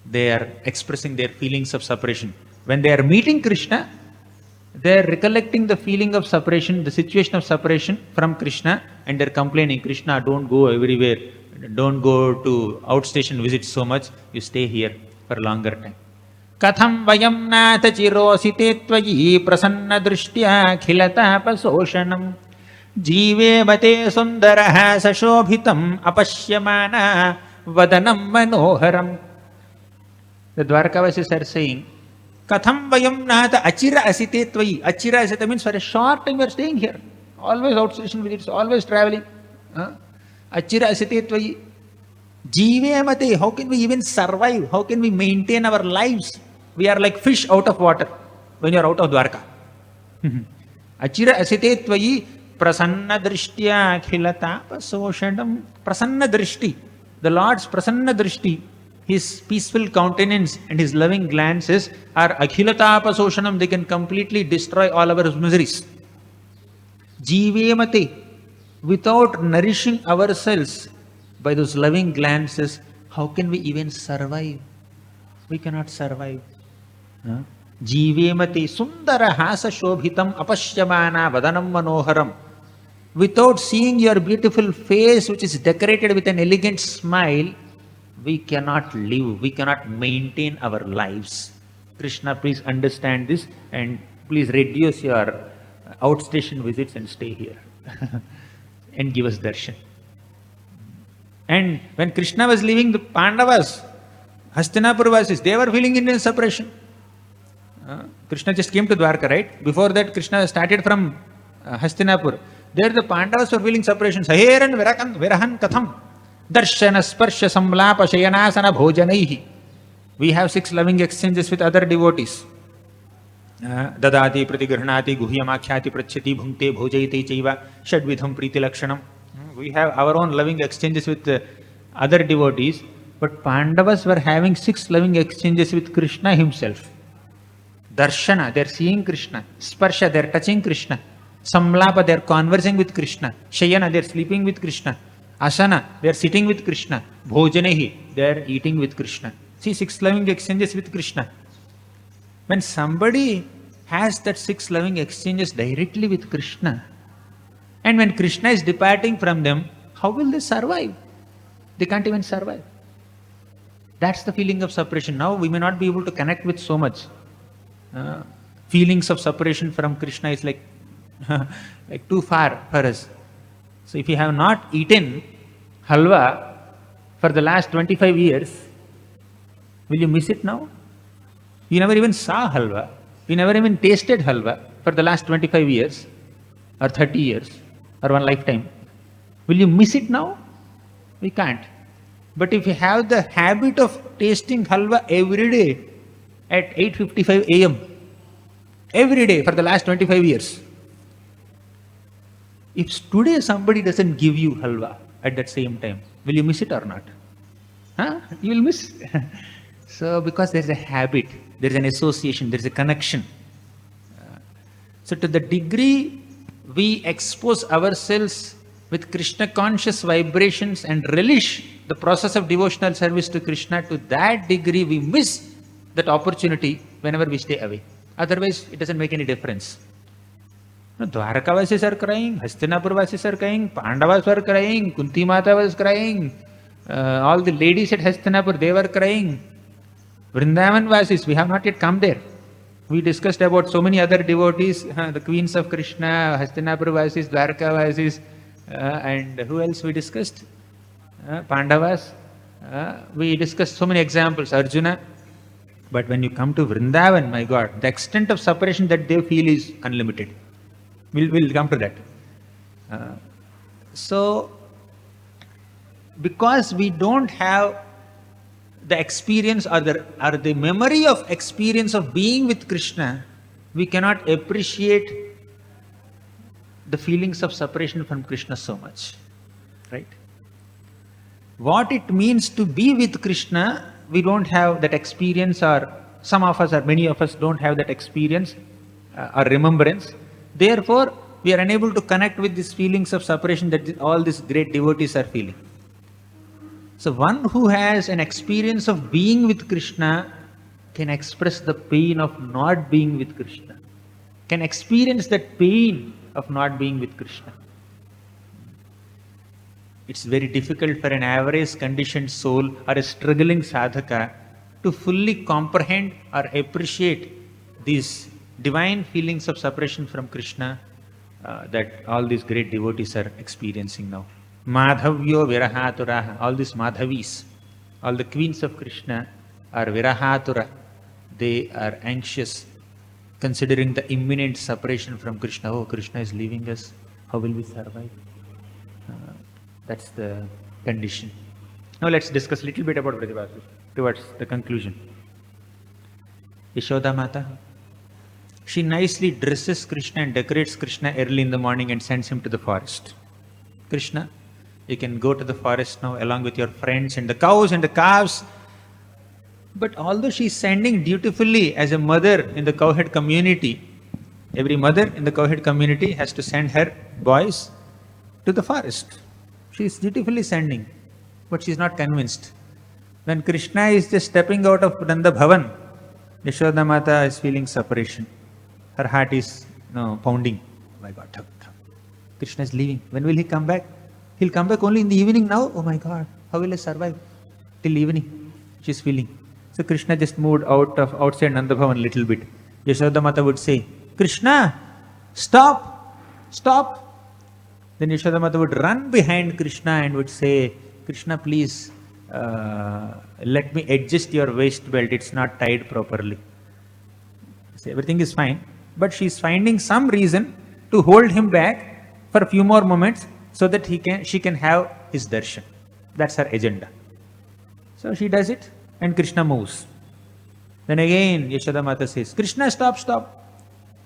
They are expressing their feelings of separation. When they are meeting Krishna, they are recollecting the feeling of separation, the situation of separation from Krishna, and they are complaining, Krishna, don't go everywhere. Don't go to outstation visits so much. You stay here for a longer time. Katham vayam nata chirosite tvayi prasanna drishtya khilatapasoshanam jive mate sundaraha sashobhitam apashyamana vadanam manoharam. The Dwarkavasis are saying, Katham vayam nata achira asite tvayi. Achira asita means for a short time you are staying here. Always outstation visits, always traveling. Achira asite tvayi. Jive mate. How can we even survive? How can we maintain our lives? We are like fish out of water when you are out of Dwarka. Achira asite tvayi prasanna drishtya khilatapasoshanam. Prasanna drishti. The Lord's prasanna drishti, His peaceful countenance and His loving glances are akhilatapasoshanam. They can completely destroy all our miseries. Jive mate. Without nourishing ourselves by those loving glances, how can we even survive? We cannot survive. Jive mate sundara hasa shobhitam apashyamana vadanam manoharam. Without seeing your beautiful face, which is decorated with an elegant smile, we cannot live, we cannot maintain our lives. Krishna, please understand this and please reduce your outstation visits and stay here and give us darshan. And when Krishna was leaving the Pandavas, Hastinapur Vasis, they were feeling Indian separation. Krishna just came to Dwarka, right? Before that, Krishna started from Hastinapur. There the Pandavas were feeling separation. Saheran virahan katham darshana sparsha samlapa shayanasana bhojanaihi. We have 6 loving exchanges with other devotees. Dadati pratigrhanati guhyamakhyati prachyati bhunte bhojayate chaiva shadvidham priti lakshanam. We have our own loving exchanges with other devotees, but Pandavas were having 6 loving exchanges with Krishna himself. Darshana, they are seeing Krishna. Sparsha, they are touching Krishna. Samlapa, they are conversing with Krishna. Shayana, they are sleeping with Krishna. Asana, they are sitting with Krishna. Bhojanehi, they are eating with Krishna. See, 6 loving exchanges with Krishna. When somebody has that 6 loving exchanges directly with Krishna, and when Krishna is departing from them, how will they survive? They can't even survive. That's the feeling of separation. Now we may not be able to connect with so much. Feelings of separation from Krishna is like too far for us. So if you have not eaten halwa for the last 25 years, will you miss it now? You never even saw halwa. You never even tasted halwa for the last 25 years or 30 years or one lifetime. Will you miss it now? We can't. But if you have the habit of tasting halwa every day at 8:55 a.m., every day for the last 25 years, if today somebody doesn't give you halwa at that same time, will you miss it or not? You will miss. So because there is a habit, there is an association, there is a connection. So to the degree we expose ourselves with Krishna conscious vibrations and relish the process of devotional service to Krishna, to that degree we miss that opportunity whenever we stay away. Otherwise, it doesn't make any difference. No, Dwarkavasis are crying, Hastinapurvasis are crying, Pandavas were crying, Kunti Mata was crying, all the ladies at Hastinapur, they were crying. Vrindavan Vasis, we have not yet come there. We discussed about so many other devotees, the queens of Krishna, Hastinapur Vasis, Dwarka Vasis, and who else we discussed? Pandavas. We discussed so many examples, Arjuna. But when you come to Vrindavan, my God, the extent of separation that they feel is unlimited. We'll come to that. So, because we don't have the experience or the memory of experience of being with Krishna, we cannot appreciate the feelings of separation from Krishna so much. Right? What it means to be with Krishna, we don't have that experience, or some of us or many of us don't have that experience or remembrance. Therefore, we are unable to connect with these feelings of separation that all these great devotees are feeling. So one who has an experience of being with Krishna can express the pain of not being with Krishna, can experience that pain of not being with Krishna. It's very difficult for an average conditioned soul or a struggling sadhaka to fully comprehend or appreciate these divine feelings of separation from Krishna that all these great devotees are experiencing now. Madhavyo virahaturaha, all these Madhavis, all the queens of Krishna are virahatura. They are anxious, considering the imminent separation from Krishna. Oh, Krishna is leaving us. How will we survive? That's the condition. Now let's discuss a little bit about Vrajavasi towards the conclusion. Yashoda Mata, she nicely dresses Krishna and decorates Krishna early in the morning and sends him to the forest. Krishna, you can go to the forest now along with your friends and the cows and the calves. But although she is sending dutifully as a mother in the cowhead community, every mother in the cowhead community has to send her boys to the forest. She is dutifully sending, but she is not convinced. When Krishna is just stepping out of Nanda Bhavan, Yashoda Mata is feeling separation. Her heart is pounding. Oh my God, thuk, thuk. Krishna is leaving. When will he come back? He'll come back only in the evening now. Oh my God, how will I survive till evening? She is feeling. So Krishna just moved outside Nanda Bhavan a little bit. Yashoda Mata would say, Krishna, stop, stop. Then Yashoda Mata would run behind Krishna and would say, Krishna, please let me adjust your waist belt. It's not tied properly. So everything is fine, but she's finding some reason to hold him back for a few more moments so that she can have his darshan. That's her agenda. So she does it and Krishna moves. Then again Yashoda Mata says, Krishna, stop, stop.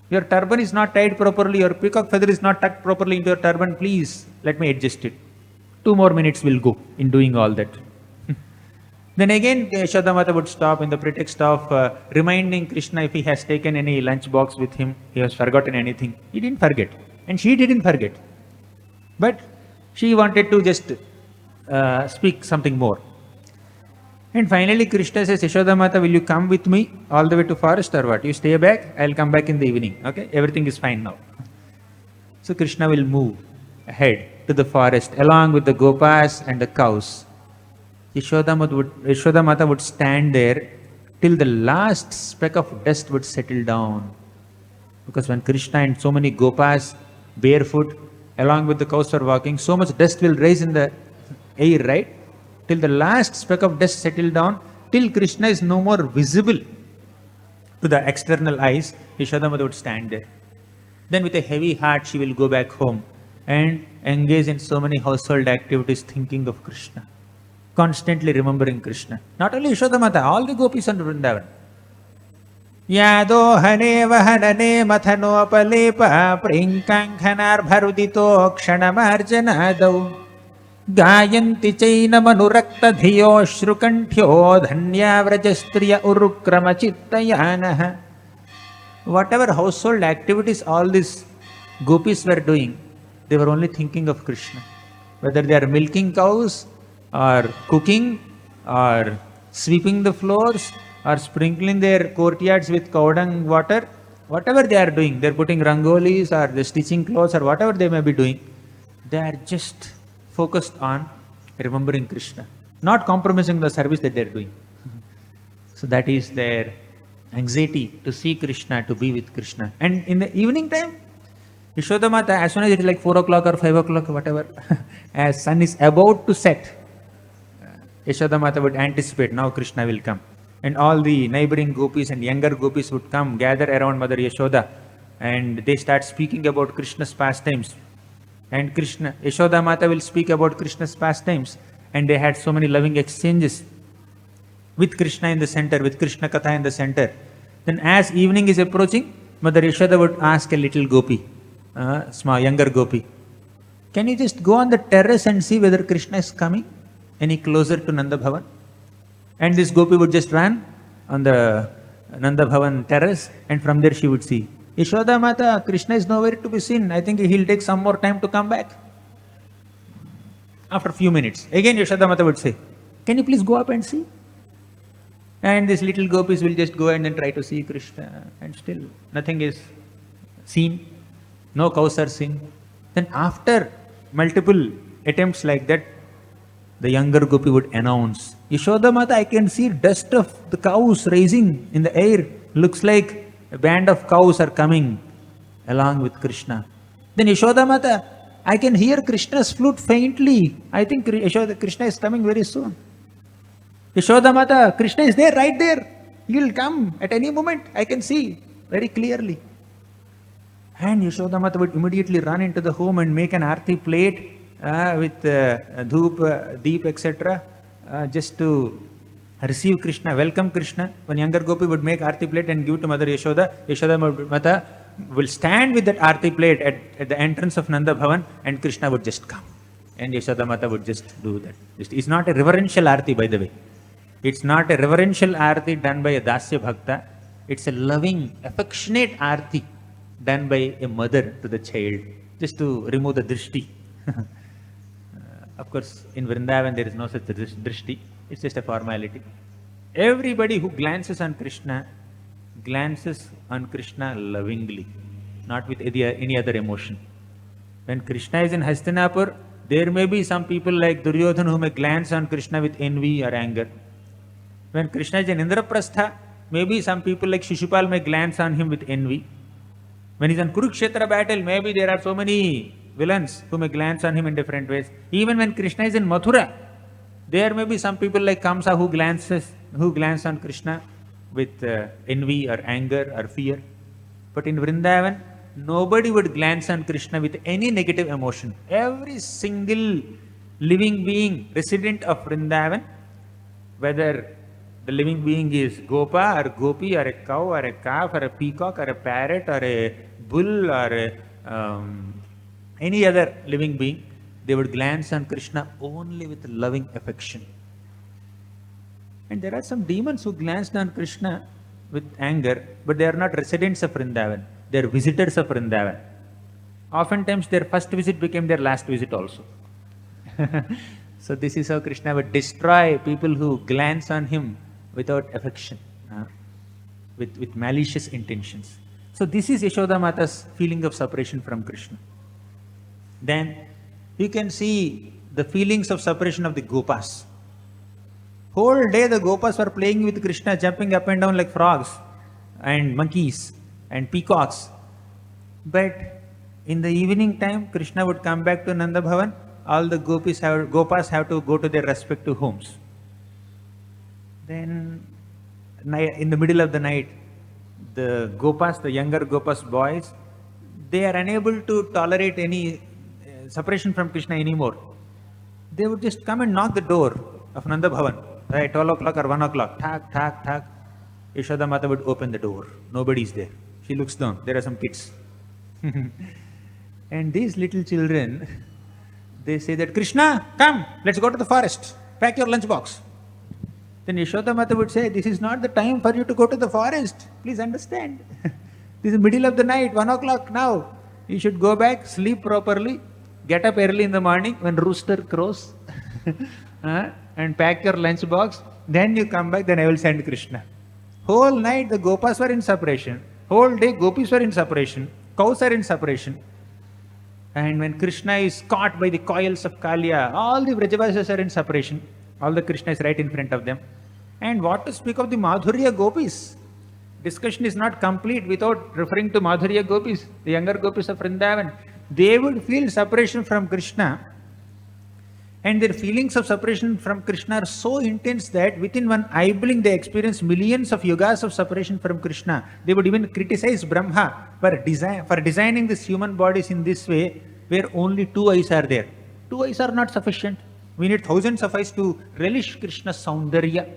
Your turban is not tied properly, your peacock feather is not tucked properly into your turban, please let me adjust it. 2 more minutes will go in doing all that. Then again Yashoda Mata would stop in the pretext of reminding Krishna if he has taken any lunch box with him, he has forgotten anything. He didn't forget and she didn't forget. But she wanted to just speak something more. And finally Krishna says, Yashoda Mata, will you come with me all the way to forest or what? You stay back, I'll come back in the evening. Okay, everything is fine now. So Krishna will move ahead to the forest along with the gopas and the cows. Yashoda Mata would stand there till the last speck of dust would settle down. Because when Krishna and so many gopas barefoot along with the cows are walking, so much dust will rise in the air, right? Till the last speck of dust settle down, till Krishna is no more visible to the external eyes, Yashoda Mata would stand there. Then with a heavy heart she will go back home and engage in so many household activities thinking of Krishna, constantly remembering Krishna. Not only Yashoda Mata, all the gopis on Vrindavan. Yado hane vahanane mathanoapalepa prinkankhanar bharudito ksanamarjanadau gayanti chainamanurakt dhiyo shrukanthyo dhanyavrajastriya urukrama chittayanaha. Whatever household activities all these gopis were doing, they were only thinking of Krishna. Whether they are milking cows or cooking or sweeping the floors or sprinkling their courtyards with cow dung water, whatever they are doing, they are putting rangolis or they are stitching clothes or whatever they may be doing, they are just focused on remembering Krishna, not compromising the service that they are doing. So that is their anxiety to see Krishna, to be with Krishna. And in the evening time, Yashoda Mata, as soon as it is like 4 o'clock or 5 o'clock, whatever, as sun is about to set, Yashoda Mata would anticipate, now Krishna will come. And all the neighboring gopis and younger gopis would come, gather around Mother Yashoda, and they start speaking about Krishna's pastimes. And Yashoda Mata will speak about Krishna's pastimes. And they had so many loving exchanges with Krishna in the center, with Krishna Katha in the center. Then as evening is approaching, Mother Yashoda would ask a little gopi, small younger gopi, can you just go on the terrace and see whether Krishna is coming any closer to Nanda Bhavan? And this gopi would just run on the Nanda Bhavan terrace, and from there she would see, Yashoda Mata, Krishna is nowhere to be seen. I think he'll take some more time to come back. After a few minutes, again Yashoda Mata would say, can you please go up and see? And these little gopis will just go and then try to see Krishna, and still nothing is seen. No cows are seen. Then after multiple attempts like that, the younger gopi would announce, Yashoda Mata, I can see dust of the cows rising in the air. Looks like a band of cows are coming along with Krishna. Then Yashoda Mata, I can hear Krishna's flute faintly. I think Krishna is coming very soon. Yashoda Mata, Krishna is there, right there. He will come at any moment. I can see very clearly. And Yashoda Mata would immediately run into the home and make an arati plate with dhoop, deep, etc. Just to receive Krishna, welcome Krishna. One younger gopi would make arati plate and give to Mother Yashoda. Yashoda Mata will stand with that arati plate at the entrance of Nanda Bhavan, and Krishna would just come. And Yashoda Mata would just do that. It's not a reverential arati, by the way. It's not a reverential arati done by a Dasya Bhakta. It's a loving, affectionate arati done by a mother to the child, just to remove the drishti. Of course, in Vrindavan there is no such drishti. It's just a formality. Everybody who glances on Krishna lovingly, not with any other emotion. When Krishna is in 'Hastinapur, there may be some people like Duryodhana who may glance on Krishna with envy or anger. When Krishna is in Indraprastha, maybe some people like Shishupal may glance on him with envy. When he's on Kurukshetra battle, maybe there are so many villains who may glance on him in different ways. Even when Krishna is in Mathura, there may be some people like Kamsa who glance on Krishna with envy or anger or fear. But in Vrindavan, nobody would glance on Krishna with any negative emotion. Every single living being resident of Vrindavan, whether the living being is Gopa or Gopi or a cow or a calf or a peacock or a parrot or a bull or any other living being, they would glance on Krishna only with loving affection. And there are some demons who glanced on Krishna with anger, but they are not residents of Vrindavan. They are visitors of Vrindavan. Oftentimes their first visit became their last visit also. So this is how Krishna would destroy people who glance on him without affection, with malicious intentions. So this is Yashoda Mata's feeling of separation from Krishna. Then you can see the feelings of separation of the Gopas. Whole day the Gopas were playing with Krishna, jumping up and down like frogs and monkeys and peacocks. But in the evening time, Krishna would come back to Nanda Bhavan. All the Gopas have to go to their respective homes. Then in the middle of the night, the Gopas, the younger Gopas boys, they are unable to tolerate any separation from Krishna anymore. They would just come and knock the door of Nanda Bhavan at 12 o'clock or 1 o'clock. Thak, thak, thak. Yashoda Mata would open the door. Nobody is there. She looks down. There are some kids. And these little children, they say that, Krishna, come, let's go to the forest. Pack your lunchbox. Then Yashoda Mata would say, this is not the time for you to go to the forest. Please understand. This is middle of the night, 1 o'clock now. You should go back, sleep properly, get up early in the morning when rooster crows and pack your lunchbox. Then you come back, then I will send Krishna. Whole night the Gopas were in separation. Whole day Gopis were in separation. Cows are in separation. And when Krishna is caught by the coils of Kaliya, all the Vrajavasis are in separation. All the Krishna is right in front of them. And what to speak of the Madhurya Gopis? Discussion is not complete without referring to Madhurya Gopis, the younger Gopis of Vrindavan. They would feel separation from Krishna, and their feelings of separation from Krishna are so intense that within one eye blink they experience millions of yugas of separation from Krishna. They would even criticize Brahma for designing these human bodies in this way, where only 2 eyes are there. 2 eyes are not sufficient. We need thousands of eyes to relish Krishna's Saundarya.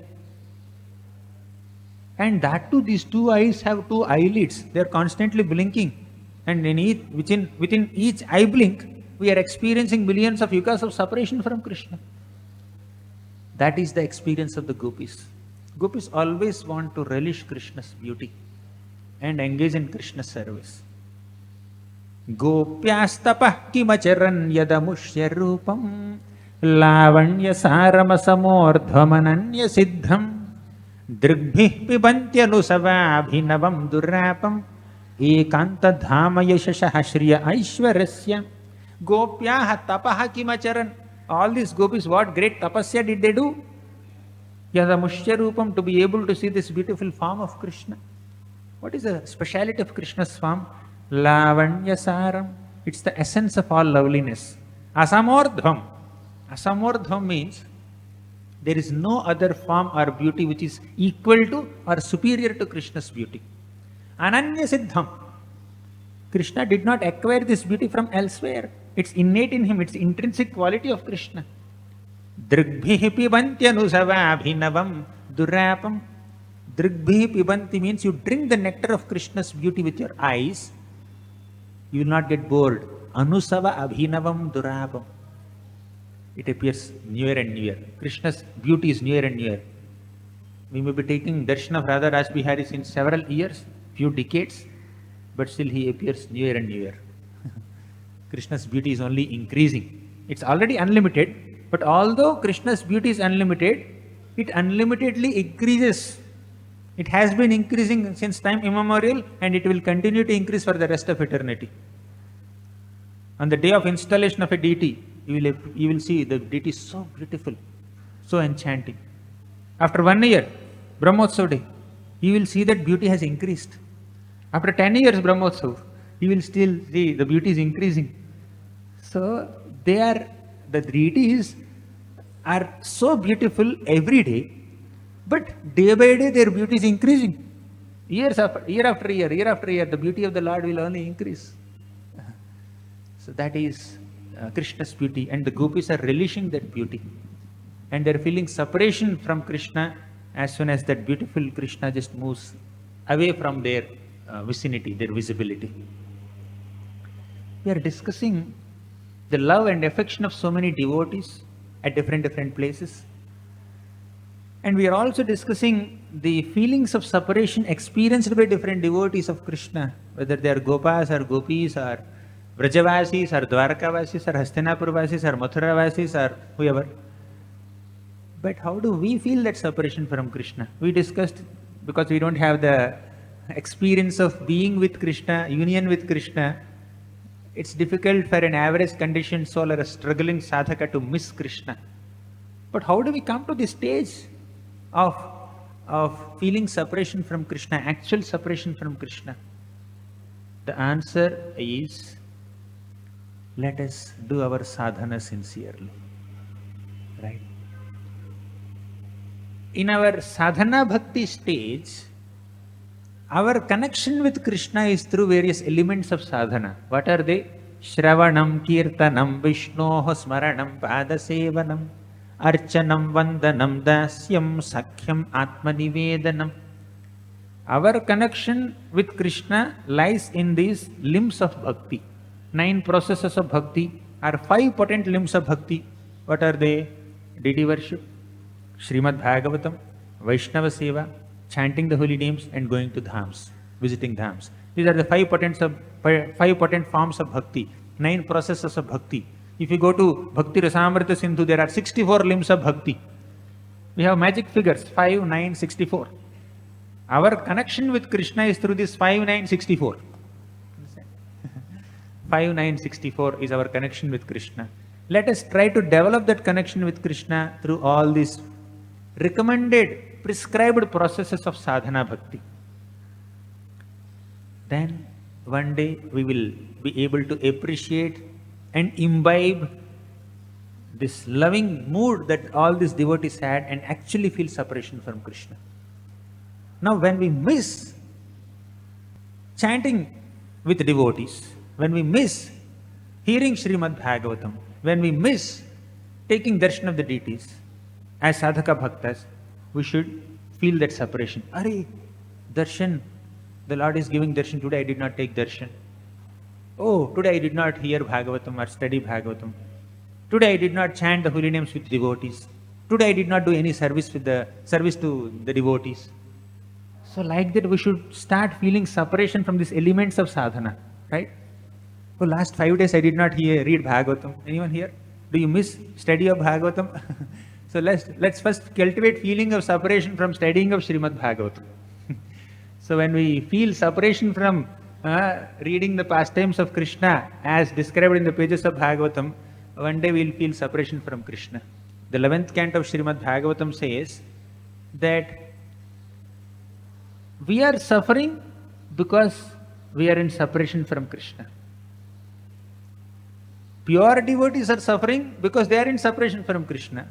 And that too, these 2 eyes have 2 eyelids. They are constantly blinking. And within each eye blink, we are experiencing millions of yugas of separation from Krishna. That is the experience of the Gopis. Gopis always want to relish Krishna's beauty and engage in Krishna's service. Gopyastapah kimacharan yadamushya rupam lavanya saramasamordhvamananya siddham drigbhih pibantyanusavabhinavam durapam ekanta dhama yashashah shriya aishwarasya. Gopyaha tapaha kimacharan. All these gopis, what great tapasya did they do? Yadamushya rupam, to be able to see this beautiful form of Krishna. What is the speciality of Krishna's form? Lavanya saram. It's the essence of all loveliness. Asamordhvam. Asamordhvam means there is no other form or beauty which is equal to or superior to Krishna's beauty. Ananya siddham. Krishna did not acquire this beauty from elsewhere. It's innate in him. It's intrinsic quality of Krishna. Drigbhihi pibantyanusavabhinavam durapam. Drigbhihi pibanti means you drink the nectar of Krishna's beauty with your eyes. You will not get bored. Anusava abhinavam durapam. It appears newer and newer. Krishna's beauty is newer and newer. We may be taking darshan of Radha Rasbihari since several years, few decades, but still he appears newer and newer. Krishna's beauty is only increasing. It's already unlimited, but although Krishna's beauty is unlimited, it unlimitedly increases. It has been increasing since time immemorial, and it will continue to increase for the rest of eternity. On the day of installation of a deity, you will see the deity is so beautiful, so enchanting. After 1 year, Brahmotsav day, you will see that beauty has increased. After 10 years Brahmotsav, you will still see the beauty is increasing. So the deities are so beautiful every day, but day by day their beauty is increasing. Year after year, the beauty of the Lord will only increase. So that is Krishna's beauty, and the gopis are relishing that beauty. And they are feeling separation from Krishna as soon as that beautiful Krishna just moves away from their vicinity, their visibility. We are discussing the love and affection of so many devotees at different places. And we are also discussing the feelings of separation experienced by different devotees of Krishna, whether they are Gopas or Gopis or Vrajavasis or Dwarkavasis or Hastinapurvasis or Mathuravasis or whoever. But how do we feel that separation from Krishna? We discussed, because we don't have the experience of being with Krishna, union with Krishna, it's difficult for an average conditioned soul or a struggling sadhaka to miss Krishna. But how do we come to this stage of feeling separation from Krishna, actual separation from Krishna? The answer is, let us do our sadhana sincerely. Right? In our sadhana bhakti stage, our connection with Krishna is through various elements of sadhana. What are they? Shravanam, Kirtanam, Vishnoho Smaranam, Padasevanam, Archanam, Vandanam, Dasyam, Sakhyam, Atmanivedanam. Our connection with Krishna lies in these limbs of bhakti. 9 processes of bhakti are 5 potent limbs of bhakti. What are they? Deity worship, Srimad Bhagavatam, Vaishnava Seva, chanting the holy names, and going to dhams, visiting dhams. These are the 5 potent forms of bhakti, 9 processes of bhakti. If you go to Bhakti Rasamrita Sindhu, there are 64 limbs of bhakti. We have magic figures, 5, 9, 64. Our connection with Krishna is through this 5, 9, 64. 5, 9, 64 is our connection with Krishna. Let us try to develop that connection with Krishna through all these recommended, prescribed processes of sadhana bhakti. Then one day we will be able to appreciate and imbibe this loving mood that all these devotees had and actually feel separation from Krishna. Now when we miss chanting with devotees, when we miss hearing Srimad Bhagavatam, when we miss taking darshan of the deities, as sadhaka bhaktas, we should feel that separation. Hare, darshan, the Lord is giving darshan, today I did not take darshan. Oh, today I did not hear Bhagavatam or study Bhagavatam. Today I did not chant the holy names with devotees. Today I did not do any service to the devotees. So like that we should start feeling separation from these elements of sadhana, right? Oh, last 5 days I did not read Bhagavatam. Anyone here? Do you miss study of Bhagavatam? So let's first cultivate feeling of separation from studying of Srimad Bhagavatam. So when we feel separation from reading the pastimes of Krishna as described in the pages of Bhagavatam, one day we will feel separation from Krishna. The 11th canto of Srimad Bhagavatam says that we are suffering because we are in separation from Krishna. Pure devotees are suffering because they are in separation from Krishna.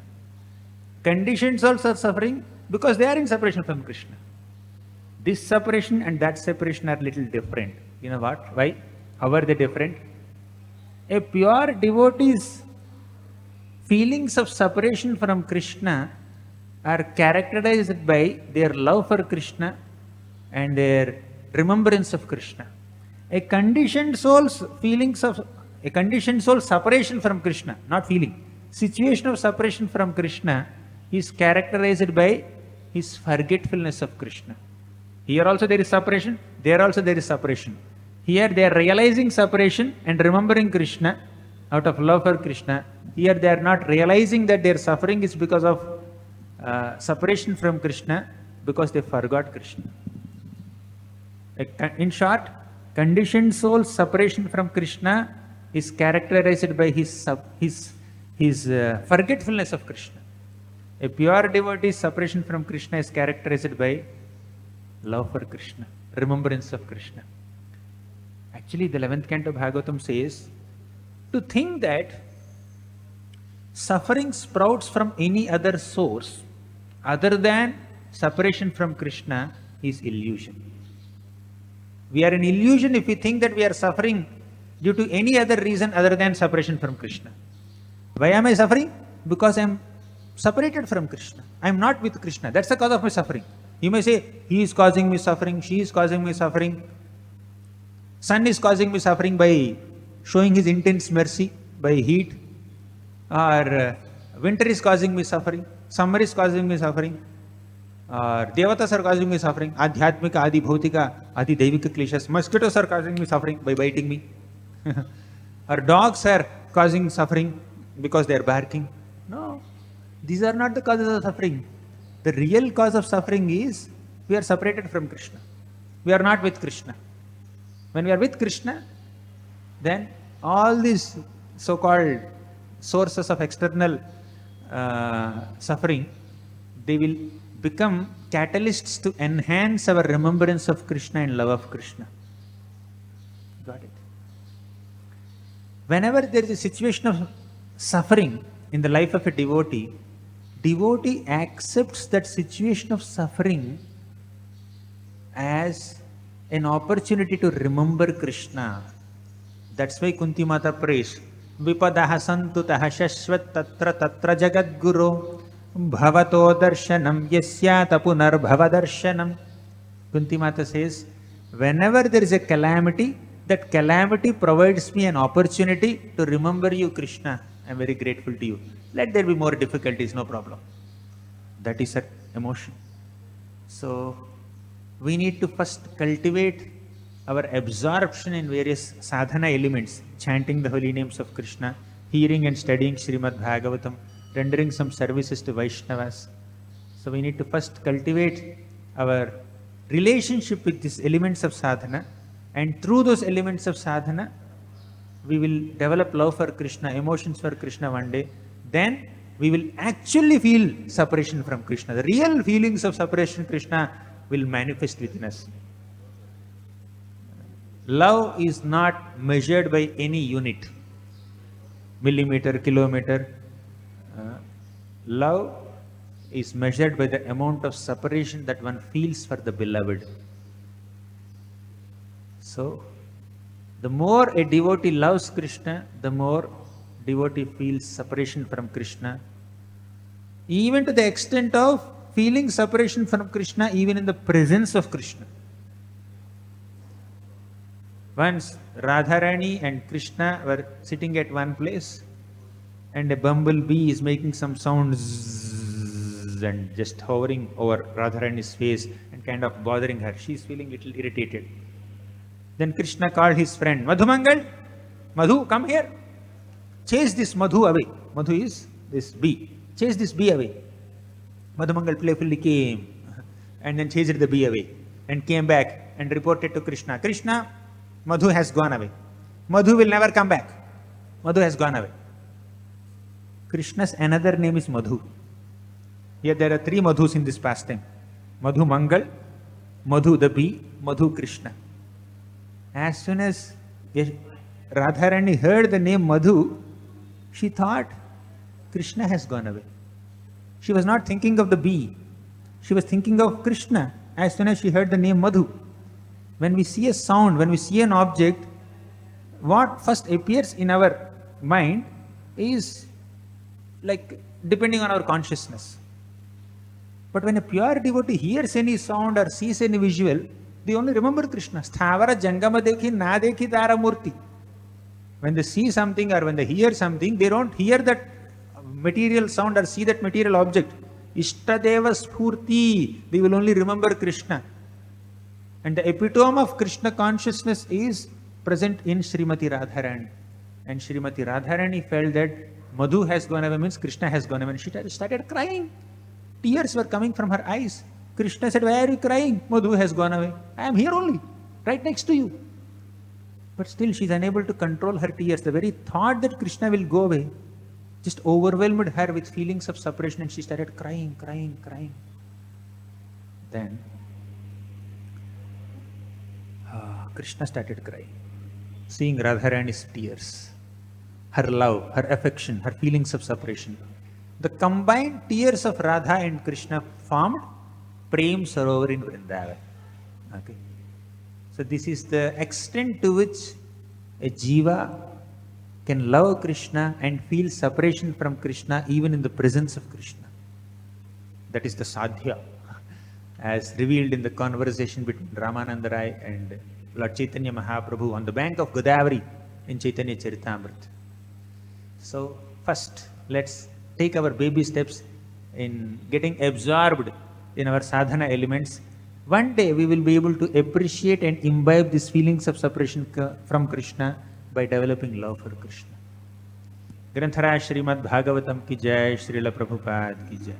Conditioned souls are suffering because they are in separation from Krishna. This separation and that separation are little different. You know what? Why? How are they different? A pure devotee's feelings of separation from Krishna are characterized by their love for Krishna and their remembrance of Krishna. A conditioned soul's separation from Krishna, not feeling, situation of separation from Krishna is characterized by his forgetfulness of Krishna. Here also there is separation, there also there is separation. Here they are realizing separation and remembering Krishna out of love for Krishna. Here they are not realizing that their suffering is because of separation from Krishna, because they forgot Krishna. In short, conditioned soul's separation from Krishna is characterized by his forgetfulness of Krishna. A pure devotee's separation from Krishna is characterized by love for Krishna, remembrance of Krishna. Actually, the 11th canto Bhagavatam says, to think that suffering sprouts from any other source other than separation from Krishna is illusion. We are in illusion if we think that we are suffering due to any other reason other than separation from Krishna. Why am I suffering? Because I am separated from Krishna. I am not with Krishna. That's the cause of my suffering. You may say, he is causing me suffering, she is causing me suffering. Sun is causing me suffering by showing his intense mercy, by heat. Or winter is causing me suffering, summer is causing me suffering. Or Devatas are causing me suffering, Adhyatmika, Adi Bhautika, Adi Daivika kleshas. Mosquitoes are causing me suffering by biting me. Or dogs are causing suffering because they are barking. No, these are not the causes of suffering. The real cause of suffering is we are separated from Krishna. We are not with Krishna. When we are with Krishna, then all these so-called sources of external suffering, they will become catalysts to enhance our remembrance of Krishna and love of Krishna. Got it? Whenever there is a situation of suffering in the life of a devotee, devotee accepts that situation of suffering as an opportunity to remember Krishna. That's why Kunti Mata prays, Vipadaha santutaha shashvat tatra tatra jagadguru bhavato darshanam yasyata punarbhava darshanam. Kunti Mata says, whenever there is a calamity, that calamity provides me an opportunity to remember you, Krishna. I am very grateful to you. Let there be more difficulties, no problem. That is her emotion. So, we need to first cultivate our absorption in various sadhana elements, chanting the holy names of Krishna, hearing and studying Srimad Bhagavatam, rendering some services to Vaishnavas. So we need to first cultivate our relationship with these elements of sadhana, and through those elements of sadhana, we will develop love for Krishna, emotions for Krishna one day. Then we will actually feel separation from Krishna. The real feelings of separation from Krishna will manifest within us. Love is not measured by any unit, millimeter, kilometer. Love is measured by the amount of separation that one feels for the beloved. So, the more a devotee loves Krishna, the more devotee feels separation from Krishna, even to the extent of feeling separation from Krishna even in the presence of Krishna. Once Radharani and Krishna were sitting at one place, and a bumblebee is making some sounds and just hovering over Radharani's face and kind of bothering her. She is feeling a little irritated. Then Krishna called his friend, Madhumangal, Madhu, come here. Chase this Madhu away. Madhu is this bee. Chase this bee away. Madhumangal playfully came and then chased the bee away and came back and reported to Krishna, Krishna, Madhu has gone away. Madhu will never come back. Madhu has gone away. Krishna's another name is Madhu. Here there are three Madhus in this pastime. Madhu Mangal, Madhu the bee, Madhu Krishna. As soon as Radharani heard the name Madhu, she thought Krishna has gone away. She was not thinking of the bee. She was thinking of Krishna as soon as she heard the name Madhu. When we see a sound, when we see an object, what first appears in our mind is like depending on our consciousness. But when a pure devotee hears any sound or sees any visual, they only remember Krishna. Sthavara jangama dekhi na dekhi tara murti. When they see something or when they hear something, they don't hear that material sound or see that material object. Ishtadeva spurti. They will only remember Krishna. And the epitome of Krishna consciousness is present in Srimati Radharani. And Srimati Radharani felt that Madhu has gone away means Krishna has gone away. And she started crying. Tears were coming from her eyes. Krishna said, why are you crying? Madhu has gone away. I am here only, right next to you. But still she is unable to control her tears. The very thought that Krishna will go away just overwhelmed her with feelings of separation, and she started crying, crying, crying. Then Krishna started crying, seeing Radharani's tears, her love, her affection, her feelings of separation. The combined tears of Radha and Krishna formed Prem Sarovar in Vrindavan. Okay. So this is the extent to which a jiva can love Krishna and feel separation from Krishna even in the presence of Krishna. That is the Sandhya, as revealed in the conversation between Ramananda Rai and Lord Chaitanya Mahaprabhu on the bank of Godavari in Chaitanya Charitamrita. So first, let's take our baby steps in getting absorbed in our sadhana elements. One day we will be able to appreciate and imbibe these feelings of separation from Krishna by developing love for Krishna. Granthara Srimad Bhagavatam ki jai, Srila Prabhupada ki jai.